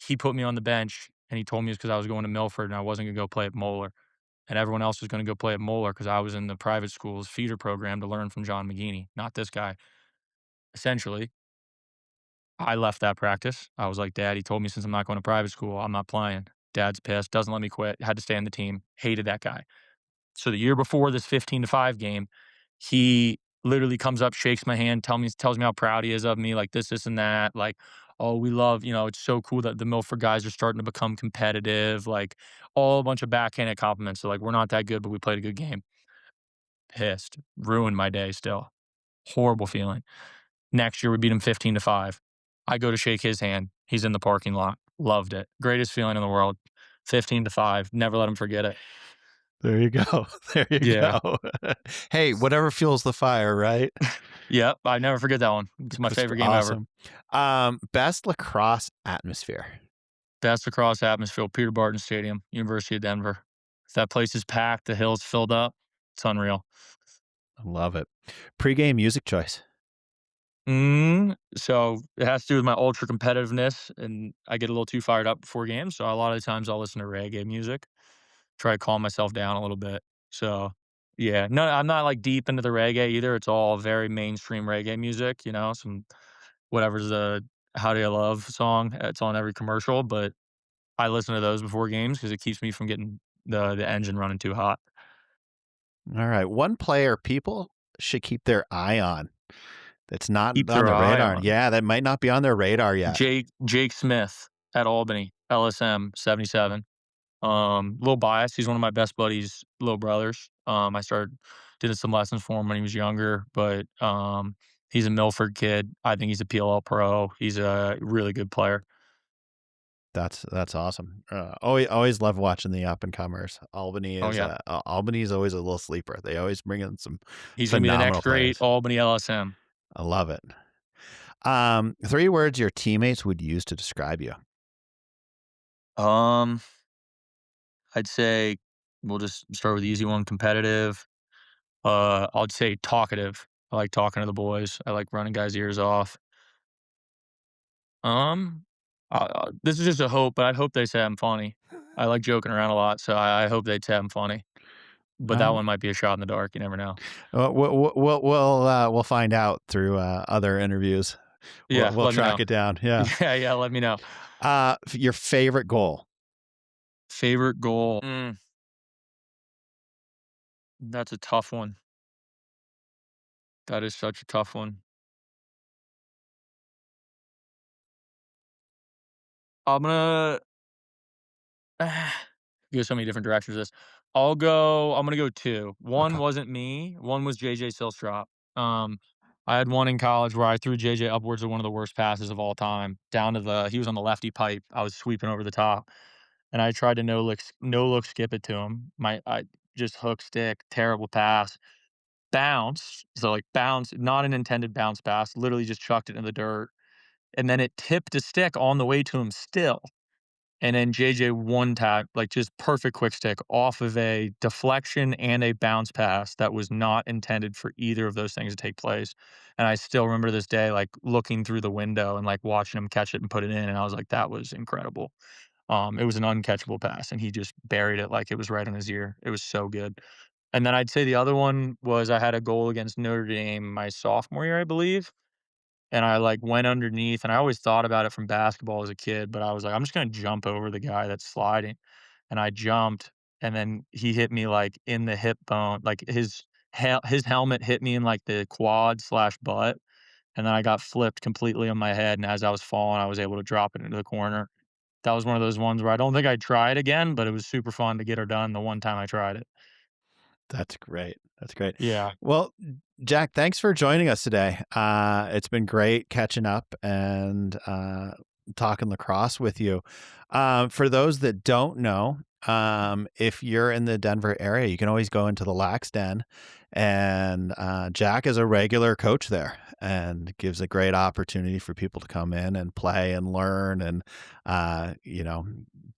he put me on the bench, and he told me it's because I was going to Milford and I wasn't gonna go play at Moeller, and everyone else was gonna go play at Moeller because I was in the private school's feeder program to learn from John McGeaney, not this guy. Essentially, I left that practice. I was like, "Dad, he told me since I'm not going to private school, I'm not playing." Dad's pissed, doesn't let me quit, had to stay on the team, hated that guy. So the year before this 15-5 game, he literally comes up, shakes my hand, tells me how proud he is of me, like this, and that. Like, oh, we love, it's so cool that the Milford guys are starting to become competitive. Like, all a bunch of backhanded compliments. So, like, we're not that good, but we played a good game. Pissed. Ruined my day still. Horrible feeling. Next year, we beat him 15-5. I go to shake his hand. He's in the parking lot. Loved it. Greatest feeling in the world. 15-5. Never let him forget it. There you go. There you Yeah. go. Hey, whatever fuels the fire, right? Yep, I never forget that one. It's my That's favorite game ever. awesome. Best lacrosse atmosphere. Best lacrosse atmosphere, Peter Barton Stadium, University of Denver. If that place is packed, the hill's filled up, it's unreal. I love it. Pre-game music choice. So it has to do with my ultra competitiveness, and I get a little too fired up before games. So a lot of the times I'll listen to reggae music, try to calm myself down a little bit. So yeah, no, I'm not like deep into the reggae either. It's all very mainstream reggae music, some whatever's the "How Do You Love" song. It's on every commercial, but I listen to those before games because it keeps me from getting the engine running too hot. All right. One player people should keep their eye on that's not Keep on their the eye radar. on. Yeah, that might not be on their radar yet. Jake Smith at Albany, LSM 77. Little biased. He's one of my best buddies' little brothers. I started did some lessons for him when he was younger, but he's a Milford kid. I think he's a PLL pro. He's a really good player. That's awesome. Always love watching the up and comers. Oh yeah, Albany is always a little sleeper. They always bring in some he's gonna be the phenomenal next great players. Albany LSM. I love it. 3 words your teammates would use to describe you. Um, I'd say we'll just start with the easy one: competitive. I'd say talkative. I like talking to the boys. I like running guys' ears off. Um, this is just a hope, but I'd hope they say I'm funny. I like joking around a lot, so I hope they'd say I'm funny. But that Um, one might be a shot in the dark. You never know. we'll find out through other interviews. Yeah, We'll let me track know. it down. Yeah. Yeah, yeah, let me know. Your favorite goal. Favorite goal? That's a tough one. That is such a tough one. I'm gonna go so many different directions with this. I'm gonna go 2. One Okay. wasn't me, one was JJ Silstrop. Um, I had one in college where I threw JJ upwards of one of the worst passes of all time, down to he was on the lefty pipe. I was sweeping over the top, and I tried to no look skip it to him. I just hook stick, terrible pass, bounce, so, like, bounce, not an intended bounce pass, literally just chucked it in the dirt, and then it tipped a stick on the way to him still. And then JJ one tap, like, just perfect quick stick off of a deflection and a bounce pass that was not intended for either of those things to take place. And I still remember this day, like, looking through the window and, like, watching him catch it and put it in, and I was like, "That was incredible." It was an uncatchable pass, and he just buried it like it was right on his ear. It was so good. And then I'd say the other one was I had a goal against Notre Dame my sophomore year, I believe, and I, like, went underneath, and I always thought about it from basketball as a kid, but I was like, "I'm just gonna jump over the guy that's sliding," and I jumped, and then he hit me, like, in the hip bone, like, his helmet hit me in, like, the quad/butt, and then I got flipped completely on my head, and as I was falling, I was able to drop it into the corner. That was one of those ones where I don't think I'd try it again, but it was super fun to get her done the one time I tried it. That's great. That's great. Yeah. Well, Jack, thanks for joining us today. It's been great catching up and talking lacrosse with you. For those that don't know, if you're in the Denver area, you can always go into the Lax Den, and Jack is a regular coach there and gives a great opportunity for people to come in and play and learn and you know,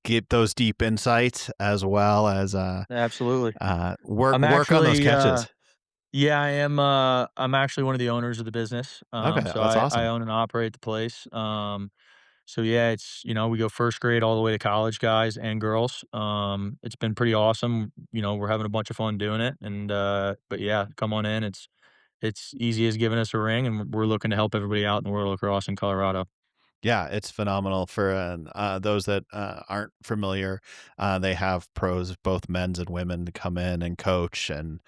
get those deep insights as well as Absolutely. work I'm work on those actually, catches. yeah, I'm actually one of the owners of the business. Okay, So that's I awesome. own and operate the place. So yeah, we go first grade all the way to college, guys and girls. It's been pretty awesome. We're having a bunch of fun doing it. And but yeah, come on in. It's easy as giving us a ring, and we're looking to help everybody out in the world of lacrosse in Colorado. Yeah, it's phenomenal for those that aren't familiar. They have pros, both men's and women, to come in and coach, and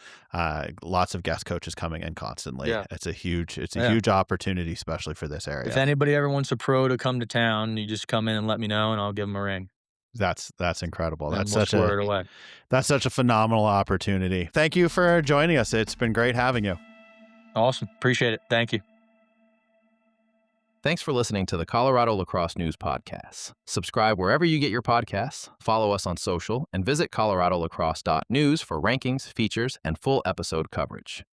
lots of guest coaches coming in constantly. Yeah. It's a Yeah. huge opportunity, especially for this If area. anybody ever wants a pro to come to town, you just come in and let me know, and I'll give them a ring, That's incredible. and we'll square it away. That's such a phenomenal opportunity. Thank you for joining us. It's been great having you. Awesome. Appreciate it. Thank you. Thanks for listening to the Colorado Lacrosse News Podcast. Subscribe wherever you get your podcasts, follow us on social, and visit coloradolacrosse.news for rankings, features, and full episode coverage.